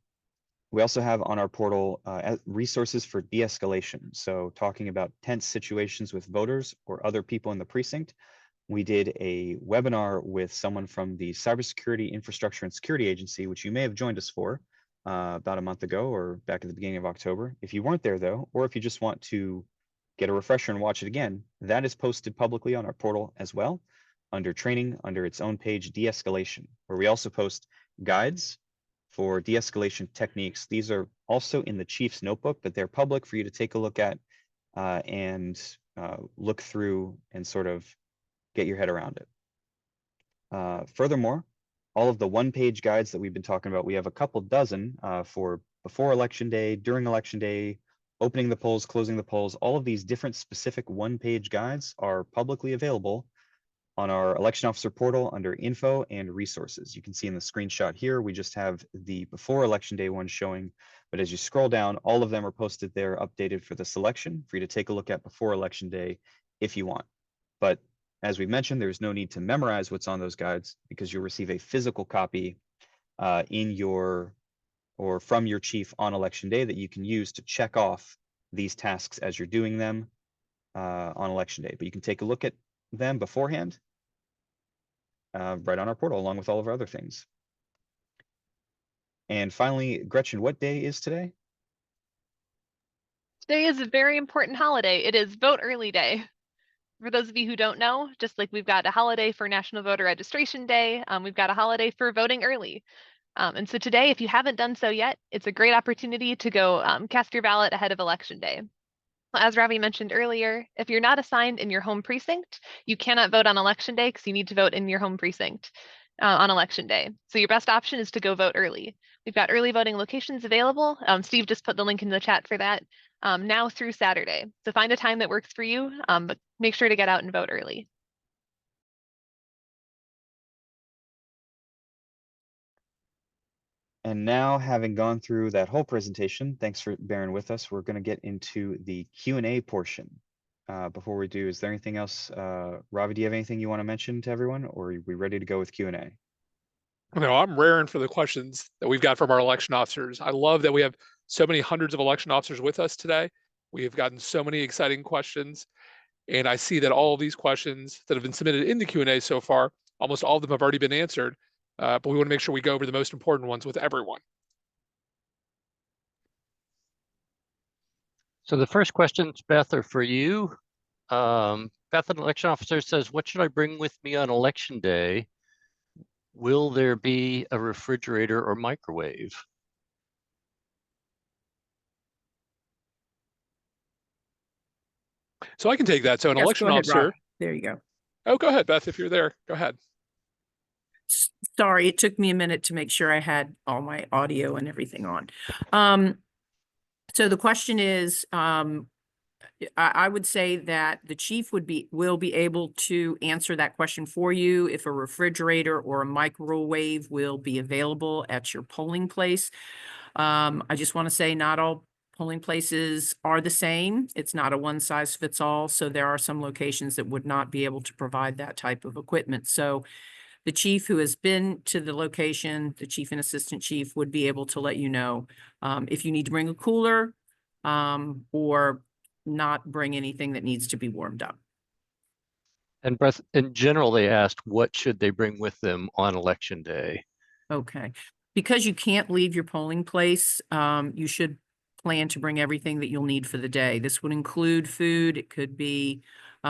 we also have on our portal resources for de-escalation. So talking about tense situations with voters or other people in the precinct. We did a webinar with someone from the Cybersecurity Infrastructure and Security Agency, which you may have joined us for about a month ago or back at the beginning of October. If you weren't there though, or if you just want to get a refresher and watch it again, that is posted publicly on our portal as well, under training, under its own page, de-escalation, where we also post guides for de-escalation techniques. These are also in the chief's notebook, but they're public for you to take a look at and look through and sort of get your head around it. Furthermore, all of the one-page guides that we've been talking about, we have a couple dozen for before election day, during election day, opening the polls, closing the polls. All of these different specific one-page guides are publicly available on our election officer portal under info and resources. You can see in the screenshot here, we just have the before election day one showing, but as you scroll down, all of them are posted there, updated for the selection for you to take a look at before election day if you want. But as we mentioned, there's no need to memorize what's on those guides because you'll receive a physical copy in your or from your chief on election day that you can use to check off these tasks as you're doing them on election day. But you can take a look at them beforehand right on our portal, along with all of our other things. And finally, Gretchen, what day is today? Today is a very important holiday. It is Vote Early Day. For those of you who don't know, just like we've got a holiday for National Voter Registration Day, we've got a holiday for voting early. And so today, if you haven't done so yet, it's a great opportunity to go cast your ballot ahead of Election Day. As Ravi mentioned earlier, if you're not assigned in your home precinct, you cannot vote on Election Day because you need to vote in your home precinct on Election Day. So your best option is to go vote early. We've got early voting locations available. Steve just put the link in the chat for that now through Saturday. So find a time that works for you, but make sure to get out and vote early. And now, having gone through that whole presentation, thanks for bearing with us. We're going to get into the Q&A portion. Before we do, is there anything else? Ravi, do you have anything you want to mention to everyone, or are we ready to go with Q&A? No, I'm raring for the questions that we've got from our election officers. I love that we have so many hundreds of election officers with us today. We have gotten so many exciting questions, and I see that all of these questions that have been submitted in the Q&A so far, almost all of them have already been answered, but we want to make sure we go over the most important ones with everyone. So the first questions, Beth, are for you. Beth, an election officer, says, what should I bring with me on election day? Will there be a refrigerator or microwave? So I can take that. So an Yes, election go ahead, officer. Rob. There you go. Oh, go ahead, Beth, if you're there. Go ahead. Sorry, it took me a minute to make sure I had all my audio and everything on. So the question is, I would say that the chief will be able to answer that question for you if a refrigerator or a microwave will be available at your polling place. I just want to say not all polling places are the same. It's not a one size fits all. So there are some locations that would not be able to provide that type of equipment. So the chief who has been to the location, the chief and assistant chief, would be able to let you know if you need to bring a cooler or not bring anything that needs to be warmed up. And Beth, in general, they asked, what should they bring with them on election day? Okay. Because you can't leave your polling place, you should plan to bring everything that you'll need for the day. This would include food. It could be,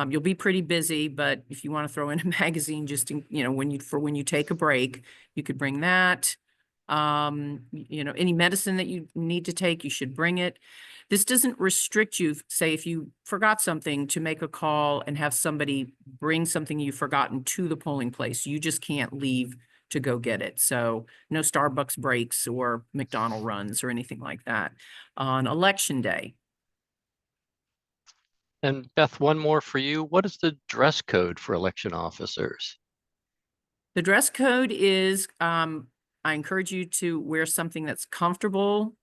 you'll be pretty busy, but if you want to throw in a magazine, just in, when you take a break, you could bring that. Any medicine that you need to take, you should bring it. This doesn't restrict you, say, if you forgot something, to make a call and have somebody bring something you've forgotten to the polling place. You just can't leave to go get it. So no Starbucks breaks or McDonald's runs or anything like that on election day. And Beth, one more for you. What is the dress code for election officers? The dress code is, I encourage you to wear something that's comfortable.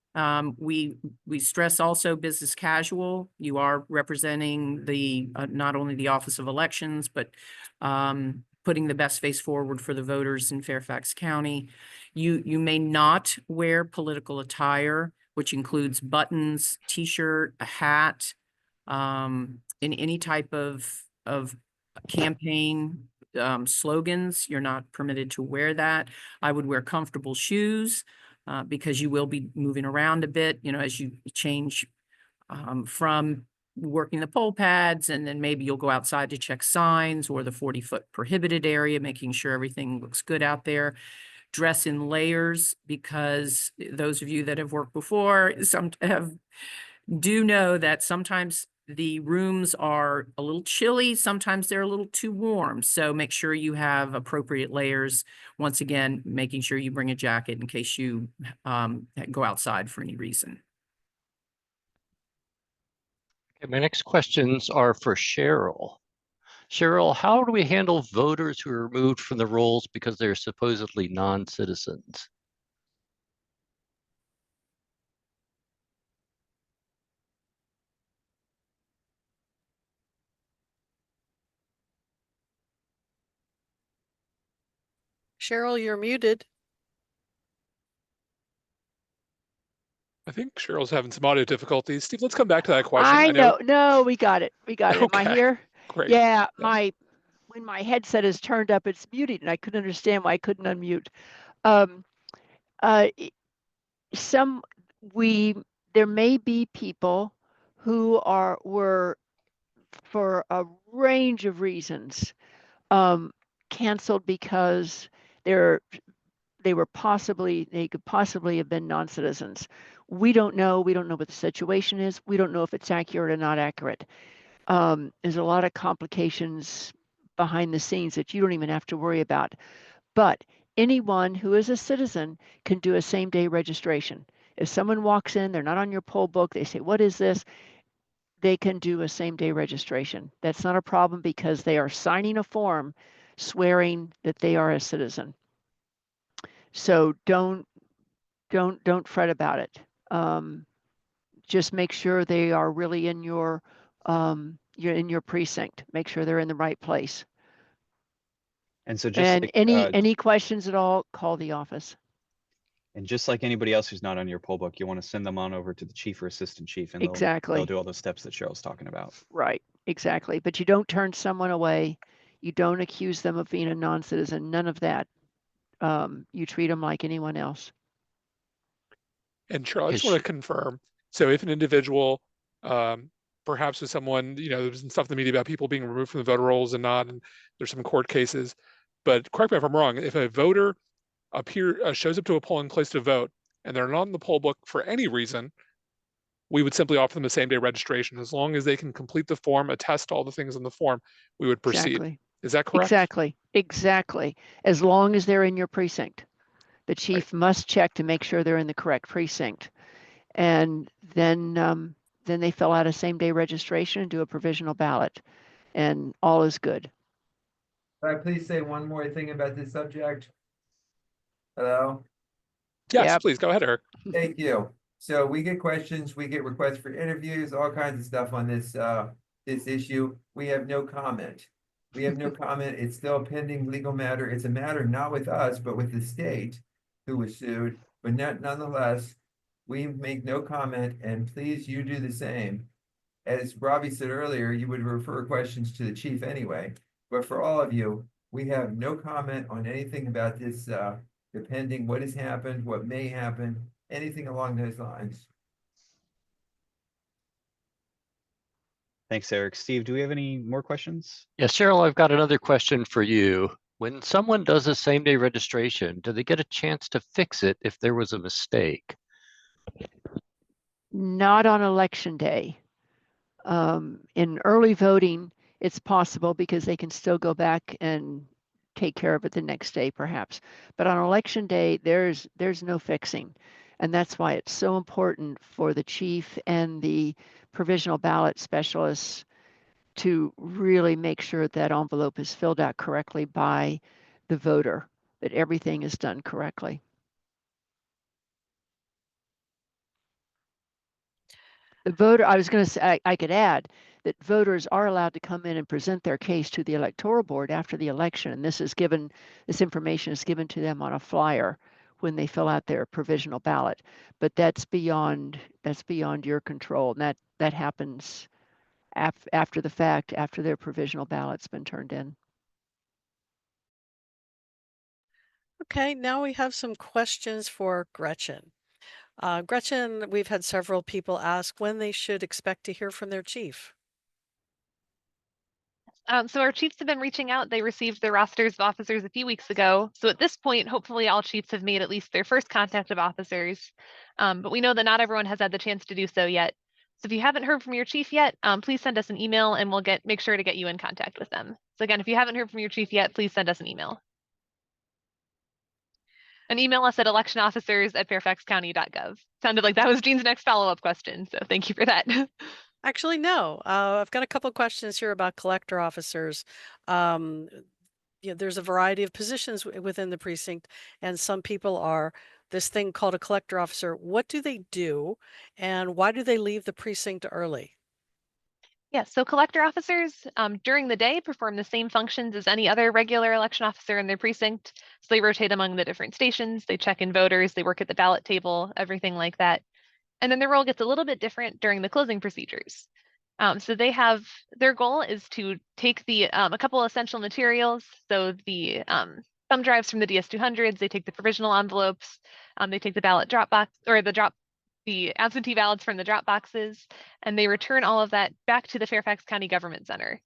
We stress also business casual. You are representing the not only the Office of Elections, but putting the best face forward for the voters in Fairfax County. You may not wear political attire, which includes buttons, t-shirt, a hat, in any type of campaign slogans. You're not permitted to wear that. I would wear comfortable shoes because you will be moving around a bit, as you change from working the poll pads, and then maybe you'll go outside to check signs or the 40-foot prohibited area, making sure everything looks good out there. Dress in layers, because those of you that have worked before do know that sometimes the rooms are a little chilly, sometimes they're a little too warm. So make sure you have appropriate layers. Once again, making sure you bring a jacket in case you go outside for any reason. Okay, my next questions are for Cheryl. Cheryl, how do we handle voters who are removed from the rolls because they're supposedly non-citizens? Cheryl, you're muted. I think Cheryl's having some audio difficulties. Steve, let's come back to that question. I know. No, we got it. We got it. Am I Okay, here? great. Yeah, Yes. when my headset is turned up, it's muted, and I couldn't understand why I couldn't unmute. Um, uh, i- some there may be people who were for a range of reasons canceled because they're they could possibly have been non-citizens. We don't know. We don't know what the situation is. We don't know if it's accurate or not accurate. There's a lot of complications behind the scenes that you don't even have to worry about. But anyone who is a citizen can do a same-day registration. If someone walks in, they're not on your poll book, they say, "What is this?" They can do a same-day registration. That's not a problem because they are signing a form swearing that they are a citizen. So don't fret about it. Just make sure they are really in you're in your precinct. Make sure they're in the right place. And so just And like, any questions at all, call the office. and just like anybody else who's not on your poll book, you want to send them on over to the chief or assistant chief, and they'll Exactly. do all those steps that Cheryl's talking about. Right. Exactly. But you don't turn someone away. You don't accuse them of being a non-citizen. None of that. You treat them like anyone else. And Cheryl, I Okay, just want to confirm. So if an individual, perhaps with someone, there's some stuff in the media about people being removed from the voter rolls and not, and there's some court cases. But correct me if I'm wrong. If a voter shows up to a polling place to vote and they're not on the poll book for any reason, we would simply offer them a same-day registration. As long as they can complete the form, attest to all the things in the form, we would proceed. Exactly. Is that correct? Exactly. Exactly. As long as they're in your precinct. The chief must check to make sure they're in the correct precinct. And then they fill out a same-day registration and do a provisional ballot, and all is good. Can I please say one more thing about this subject? Hello? Yes, Yep. please go ahead, Eric. Thank you. So we get questions, we get requests for interviews, all kinds of stuff on this issue. We have no comment. We have no comment. It's still a pending legal matter. It's a matter not with us, but with the state who was sued. But nonetheless, we make no comment, and please, you do the same. As Robbie said earlier, you would refer questions to the chief anyway. But for all of you, we have no comment on anything about this, depending what has happened, what may happen, anything along those lines. Thanks, Eric. Steve, do we have any more questions? Yeah, Cheryl, I've got another question for you. When someone does a same-day registration, do they get a chance to fix it if there was a mistake? Not on election day. In early voting, it's possible because they can still go back and take care of it the next day, perhaps. But on election day, there's no fixing. And that's why it's so important for the chief and the provisional ballot specialists to really make sure that envelope is filled out correctly by the voter, that everything is done correctly. The voter, I was going to say, I could add that voters are allowed to come in and present their case to the electoral board after the election. And this information is given to them on a flyer when they fill out their provisional ballot. But that's beyond your control. And that happens after the fact, after their provisional ballot's been turned in. Okay, now we have some questions for Gretchen. Gretchen, we've had several people ask when they should expect to hear from their chief. So our chiefs have been reaching out. They received their rosters of officers a few weeks ago. So at this point, hopefully all chiefs have made at least their first contact of officers. But we know that not everyone has had the chance to do so yet. So if you haven't heard from your chief yet, please send us an email and we'll make sure to get you in contact with them. So again, if you haven't heard from your chief yet, please send us an email. And email us at electionofficers@fairfaxcounty.gov. Sounded like that was Jean's next follow-up question. So thank you for that. Actually, no. I've got a couple of questions here about collector officers. There's a variety of positions within the precinct, and some people are this thing called a collector officer. What do they do, and why do they leave the precinct early? Yeah, so collector officers during the day perform the same functions as any other regular election officer in their precinct. So they rotate among the different stations, they check in voters, they work at the ballot table, everything like that. And then their role gets a little bit different during the closing procedures. So their goal is to take a couple essential materials. So the thumb drives from the DS200s, they take the provisional envelopes, they take the ballot drop box or the absentee ballots from the drop boxes, and they return all of that back to the Fairfax County Government Center.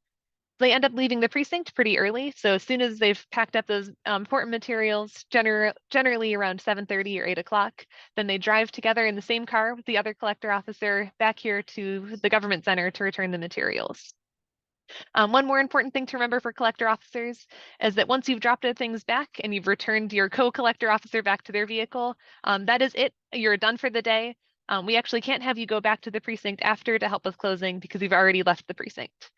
They end up leaving the precinct pretty early. So as soon as they've packed up those important materials, generally around 7:30 or 8 o'clock, then they drive together in the same car with the other collector officer back here to the government center to return the materials. One more important thing to remember for collector officers is that once you've dropped the things back and you've returned your co-collector officer back to their vehicle, that is it. You're done for the day. We actually can't have you go back to the precinct after to help with closing because you've already left the precinct.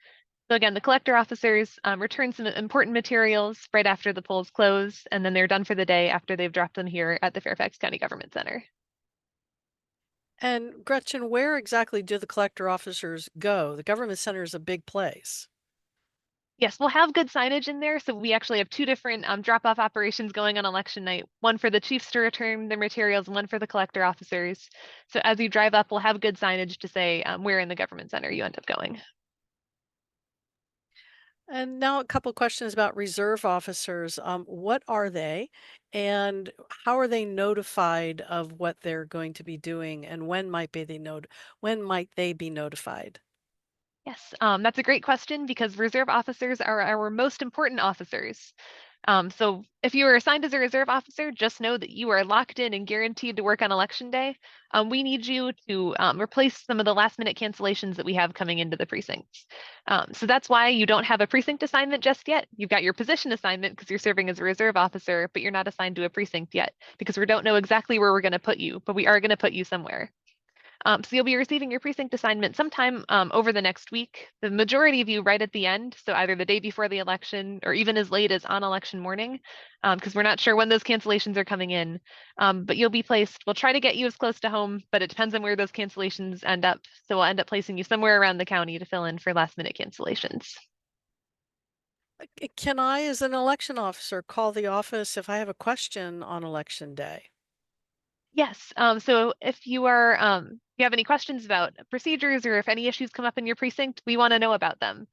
So again, the collector officers return some important materials right after the polls close, and then they're done for the day after they've dropped them here at the Fairfax County Government Center. And Gretchen, where exactly do the collector officers go? The government center is a big place. Yes, we'll have good signage in there. So we actually have two different drop-off operations going on election night, one for the chiefs to return their materials and one for the collector officers. So as you drive up, we'll have good signage to say where in the government center you end up going. And now a couple questions about reserve officers. What are they, and how are they notified of what they're going to be doing, and when might they be notified? Yes, that's a great question because reserve officers are our most important officers. So if you are assigned as a reserve officer, just know that you are locked in and guaranteed to work on election day. We need you to replace some of the last minute cancellations that we have coming into the precincts. So that's why you don't have a precinct assignment just yet. You've got your position assignment because you're serving as a reserve officer, but you're not assigned to a precinct yet because we don't know exactly where we're going to put you, but we are going to put you somewhere. So you'll be receiving your precinct assignment sometime over the next week. The majority of you right at the end, so either the day before the election or even as late as on election morning, because we're not sure when those cancellations are coming in. But you'll be placed, we'll try to get you as close to home, but it depends on where those cancellations end up. So we'll end up placing you somewhere around the county to fill in for last minute cancellations. Can I, as an election officer, call the office if I have a question on election day? Yes. So if you have any questions about procedures or if any issues come up in your precinct, we want to know about them.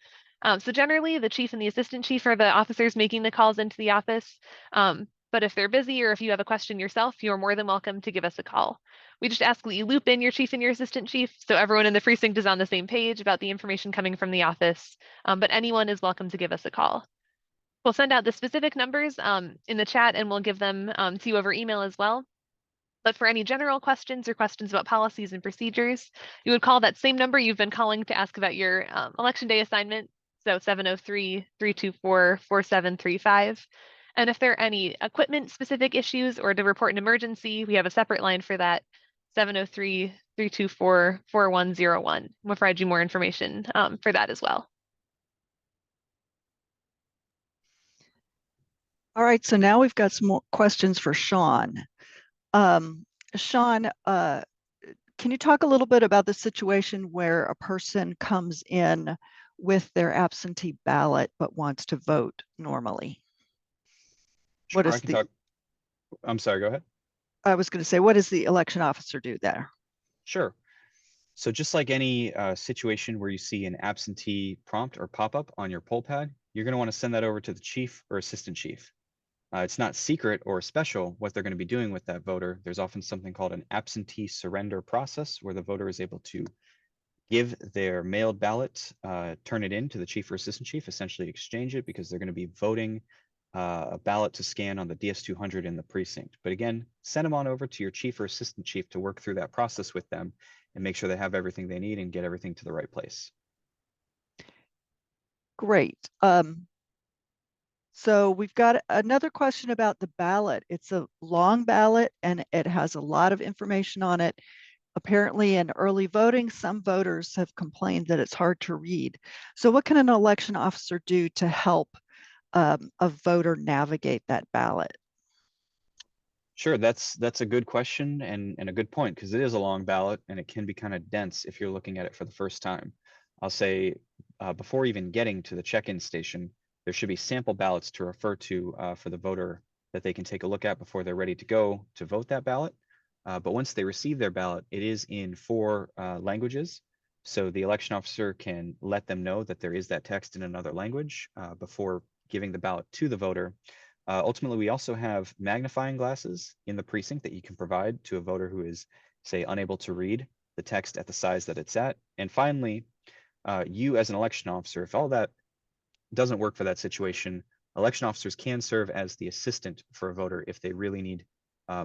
So generally, the chief and the assistant chief are the officers making the calls into the office. But if they're busy or if you have a question yourself, you're more than welcome to give us a call. We just ask that you loop in your chief and your assistant chief so everyone in the precinct is on the same page about the information coming from the office. But anyone is welcome to give us a call. We'll send out the specific numbers in the chat and we'll give them to you over email as well. But for any general questions or questions about policies and procedures, you would call that same number you've been calling to ask about your election day assignment. So 703-324-4735. And if there are any equipment specific issues or to report an emergency, we have a separate line for that, 703-324-4101. We'll provide you more information for that as well. All right, so now we've got some more questions for Sean. Sean, can you talk a little bit about the situation where a person comes in with their absentee ballot but wants to vote normally? Sure, What is I'm sorry, go ahead. I was going to say, what does the election officer do there? Sure. So just like any situation where you see an absentee prompt or pop-up on your poll pad, you're going to want to send that over to the chief or assistant chief. It's not secret or special what they're going to be doing with that voter. There's often something called an absentee surrender process where the voter is able to give their mailed ballot, turn it in to the chief or assistant chief, essentially exchange it because they're going to be voting a ballot to scan on the DS200 in the precinct. But again, send them on over to your chief or assistant chief to work through that process with them and make sure they have everything they need and get everything to the right place. Great. So we've got another question about the ballot. It's a long ballot and it has a lot of information on it. Apparently in early voting, some voters have complained that it's hard to read. So what can an election officer do to help a voter navigate that ballot? Sure, that's a good question and a good point because it is a long ballot and it can be kind of dense if you're looking at it for the first time. I'll say before even getting to the check-in station, there should be sample ballots to refer to for the voter that they can take a look at before they're ready to go to vote that ballot. But once they receive their ballot, it is in 4 languages. So the election officer can let them know that there is that text in another language before giving the ballot to the voter. Ultimately, we also have magnifying glasses in the precinct that you can provide to a voter who is, say, unable to read the text at the size that it's at. And finally, you as an election officer, if all that doesn't work for that situation, election officers can serve as the assistant for a voter if they really need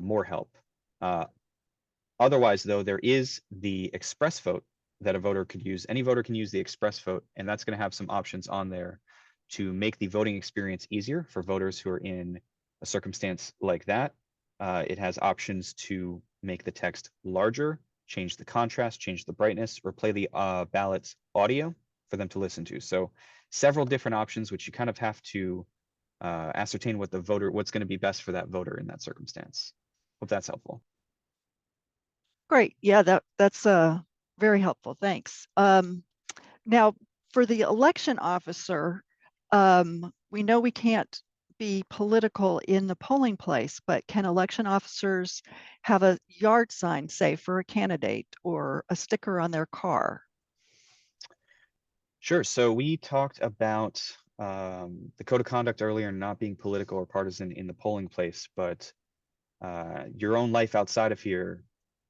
more help. Otherwise, though, there is the express vote that a voter could use. Any voter can use the express vote, and that's going to have some options on there to make the voting experience easier for voters who are in a circumstance like that. It has options to make the text larger, change the contrast, change the brightness, or play the ballot's audio for them to listen to. So several different options, which you kind of have to ascertain what the voter, what's going to be best for that voter in that circumstance. Hope that's helpful. Great. Yeah, that's very helpful. Thanks. Now, for the election officer, we know we can't be political in the polling place, but can election officers have a yard sign, say, for a candidate or a sticker on their car? Sure. So we talked about the code of conduct earlier, not being political or partisan in the polling place, but your own life outside of here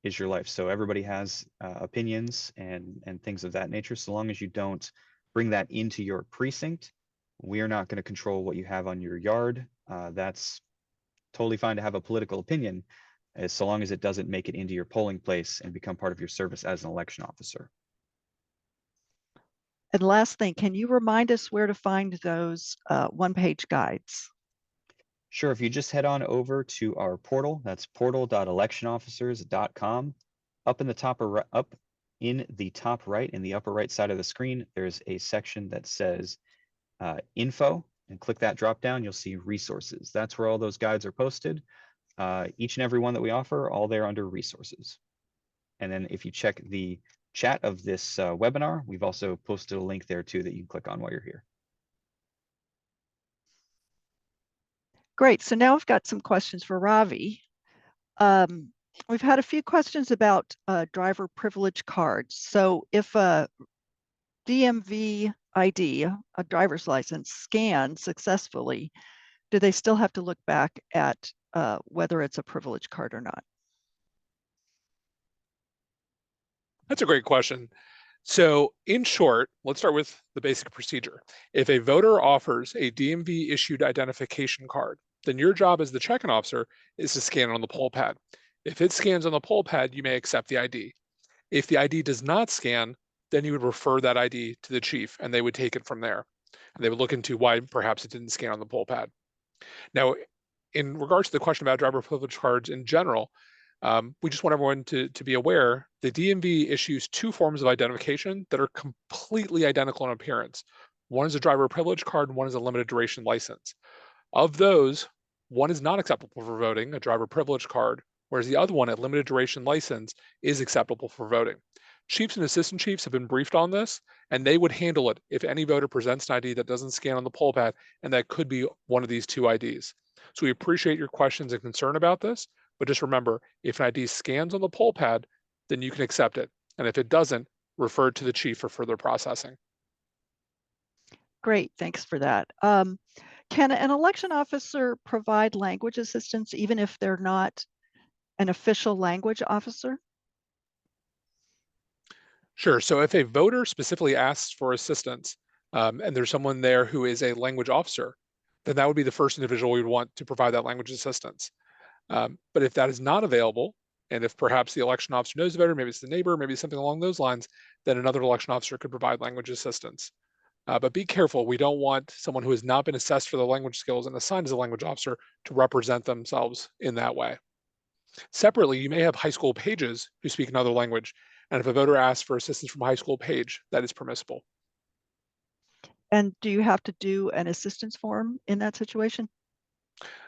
is your life. So everybody has opinions and things of that nature. So long as you don't bring that into your precinct, we are not going to control what you have on your yard. That's totally fine to have a political opinion, so long as it doesn't make it into your polling place and become part of your service as an election officer. And last thing, can you remind us where to find those one-page guides? Sure, if you just head on over to our portal, that's portal.electionofficers.com. Up in the top right, in the upper right side of the screen, there's a section that says info, and click that drop down, you'll see resources. That's where all those guides are posted. Each and every one that we offer, all there under resources. And then if you check the chat of this webinar, we've also posted a link there too that you can click on while you're here. Great. So now I've got some questions for Ravi. We've had a few questions about driver privilege cards. So if a DMV ID, a driver's license, scans successfully, do they still have to look back at whether it's a privilege card or not? That's a great question. So in short, let's start with the basic procedure. If a voter offers a DMV issued identification card, then your job as the check-in officer is to scan it on the poll pad. If it scans on the poll pad, you may accept the ID. If the ID does not scan, then you would refer that ID to the chief and they would take it from there. And they would look into why perhaps it didn't scan on the poll pad. Now, in regards to the question about driver privilege cards in general, we just want everyone to be aware the DMV issues 2 forms of identification that are completely identical in appearance. One is a driver privilege card and one is a limited duration license. Of those, one is not acceptable for voting, a driver privilege card, whereas the other one, a limited duration license, is acceptable for voting. Chiefs and assistant chiefs have been briefed on this, and they would handle it if any voter presents an ID that doesn't scan on the poll pad, and that could be one of these 2 IDs. So we appreciate your questions and concern about this, but just remember, if an ID scans on the poll pad, then you can accept it. And if it doesn't, refer it to the chief for further processing. Great, thanks for that. Can an election officer provide language assistance even if they're not an official language officer? Sure. So if a voter specifically asks for assistance and there's someone there who is a language officer, then that would be the first individual we would want to provide that language assistance. But if that is not available, and if perhaps the election officer knows better, maybe it's the neighbor, maybe something along those lines, then another election officer could provide language assistance. But be careful, we don't want someone who has not been assessed for their language skills and assigned as a language officer to represent themselves in that way. Separately, you may have high school pages who speak another language, and if a voter asks for assistance from a high school page, that is permissible. And do you have to do an assistance form in that situation?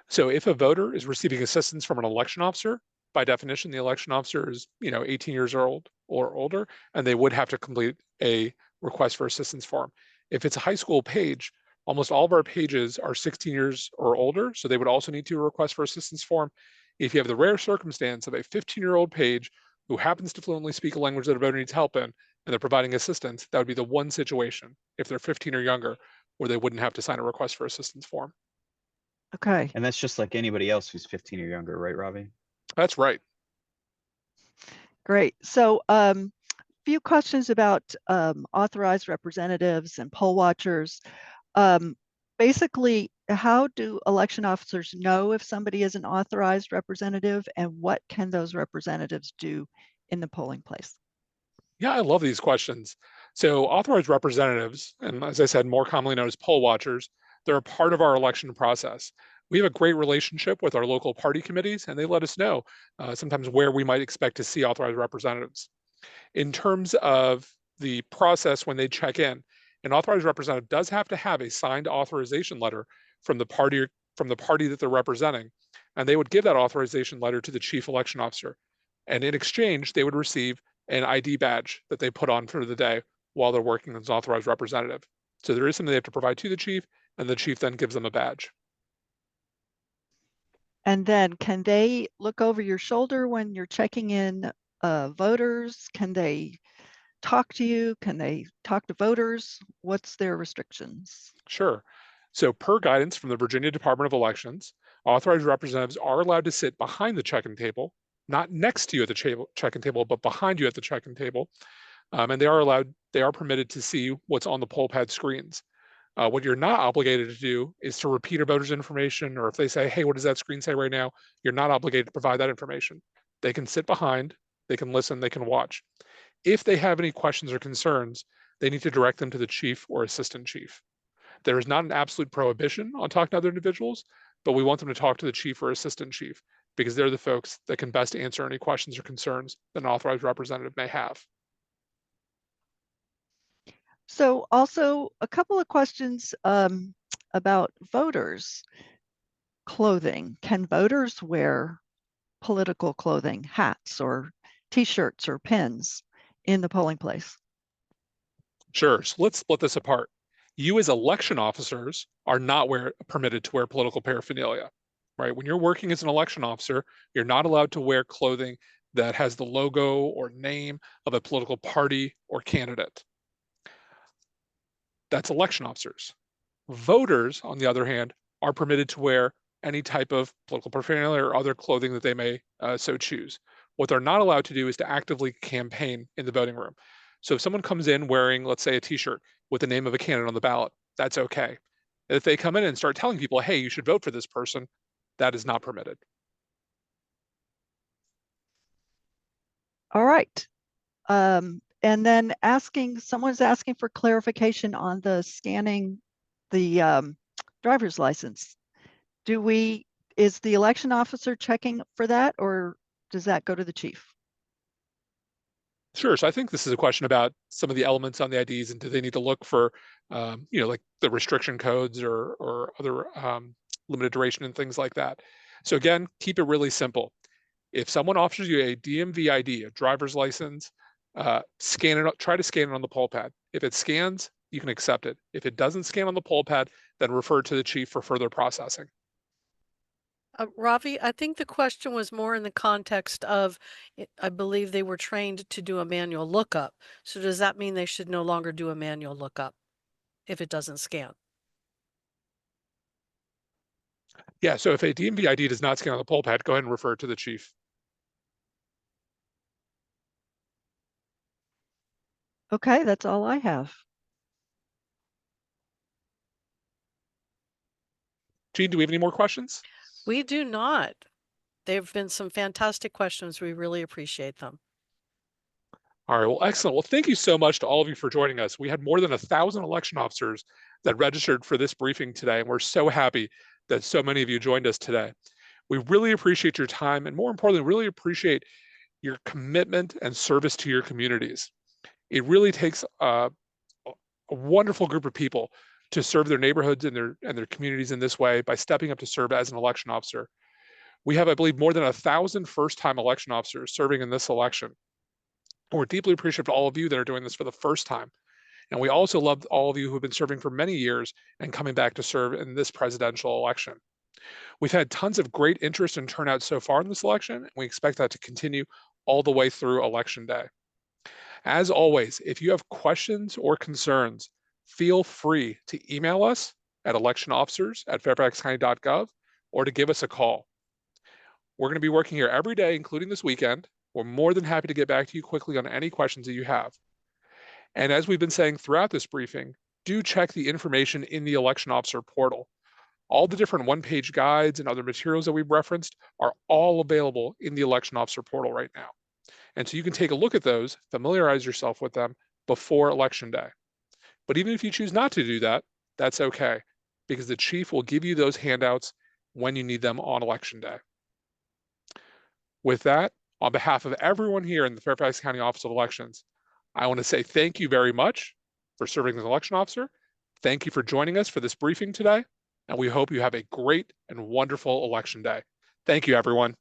So if a voter is receiving assistance from an election officer, by definition, the election officer is 18 years old or older, and they would have to complete a request for assistance form. If it's a high school page, almost all of our pages are 16 years or older, so they would also need to request for assistance form. If you have the rare circumstance of a 15-year-old page who happens to fluently speak a language that a voter needs help in, and they're providing assistance, that would be the one situation, if they're 15 or younger, where they wouldn't have to sign a request for assistance form. Okay, And that's just like anybody else who's 15 or younger, right, Ravi? That's right. great. So, few questions about authorized representatives and poll watchers. Basically, how do election officers know if somebody is an authorized representative, and what can those representatives do in the polling place? Yeah, I love these questions. So authorized representatives, and as I said, more commonly known as poll watchers, they're a part of our election process. We have a great relationship with our local party committees, and they let us know sometimes where we might expect to see authorized representatives. In terms of the process when they check in, an authorized representative does have to have a signed authorization letter from the party that they're representing, and they would give that authorization letter to the chief election officer. And in exchange, they would receive an ID badge that they put on for the day while they're working as an authorized representative. So there is something they have to provide to the chief, and the chief then gives them a badge. And then can they look over your shoulder when you're checking in voters? Can they talk to you? Can they talk to voters? What's their restrictions? Sure. So per guidance from the Virginia Department of Elections, authorized representatives are allowed to sit behind the check-in table, not next to you at the check-in table, but behind you at the check-in table. And they are permitted to see what's on the poll pad screens. What you're not obligated to do is to repeat a voter's information, or if they say, hey, what does that screen say right now? You're not obligated to provide that information. They can sit behind, they can listen, they can watch. If they have any questions or concerns, they need to direct them to the chief or assistant chief. There is not an absolute prohibition on talking to other individuals, but we want them to talk to the chief or assistant chief because they're the folks that can best answer any questions or concerns that an authorized representative may have. So also a couple of questions about voters' clothing. Can voters wear political clothing, hats or t-shirts or pins in the polling place? Sure, so let's split this apart. You as election officers are not permitted to wear political paraphernalia, right? When you're working as an election officer, you're not allowed to wear clothing that has the logo or name of a political party or candidate. That's election officers. Voters, on the other hand, are permitted to wear any type of political paraphernalia or other clothing that they may so choose. What they're not allowed to do is to actively campaign in the voting room. So if someone comes in wearing, let's say, a t-shirt with the name of a candidate on the ballot, that's okay. If they come in and start telling people, hey, you should vote for this person, that is not permitted. All right. And then someone's asking for clarification on the scanning the driver's license. Is the election officer checking for that, or does that go to the chief? Sure. So I think this is a question about some of the elements on the IDs, and do they need to look for, like the restriction codes or other limited duration and things like that. So again, keep it really simple. If someone offers you a DMV ID, a driver's license, try to scan it on the poll pad. If it scans, you can accept it. If it doesn't scan on the poll pad, then refer to the chief for further processing. Ravi, I think the question was more in the context of, I believe they were trained to do a manual lookup. So does that mean they should no longer do a manual lookup if it doesn't scan? Yeah, so if a DMV ID does not scan on the poll pad, go ahead and refer to the chief. Okay, that's all I have. Jean, do we have any more questions? We do not. There have been some fantastic questions. We really appreciate them. All right, well, excellent. Well, thank you so much to all of you for joining us. We had more than 1,000 election officers that registered for this briefing today, and we're so happy that so many of you joined us today. We really appreciate your time, and more importantly, really appreciate your commitment and service to your communities. It really takes a wonderful group of people to serve their neighborhoods and their communities in this way by stepping up to serve as an election officer. We have, I believe, more than 1,000 first-time election officers serving in this election. We're deeply appreciative of all of you that are doing this for the first time. And we also love all of you who have been serving for many years and coming back to serve in this presidential election. We've had tons of great interest and turnout so far in this election, and we expect that to continue all the way through Election Day. As always, if you have questions or concerns, feel free to email us at electionofficers@fairfaxcounty.gov or to give us a call. We're going to be working here every day, including this weekend. We're more than happy to get back to you quickly on any questions that you have. And as we've been saying throughout this briefing, do check the information in the election officer portal. All the different one-page guides and other materials that we've referenced are all available in the election officer portal right now. And so you can take a look at those, familiarize yourself with them before Election Day. But even if you choose not to do that, that's okay, because the chief will give you those handouts when you need them on Election Day. With that, on behalf of everyone here in the Fairfax County Office of Elections, I want to say thank you very much for serving as an election officer. Thank you for joining us for this briefing today, and we hope you have a great and wonderful Election Day. Thank you, everyone.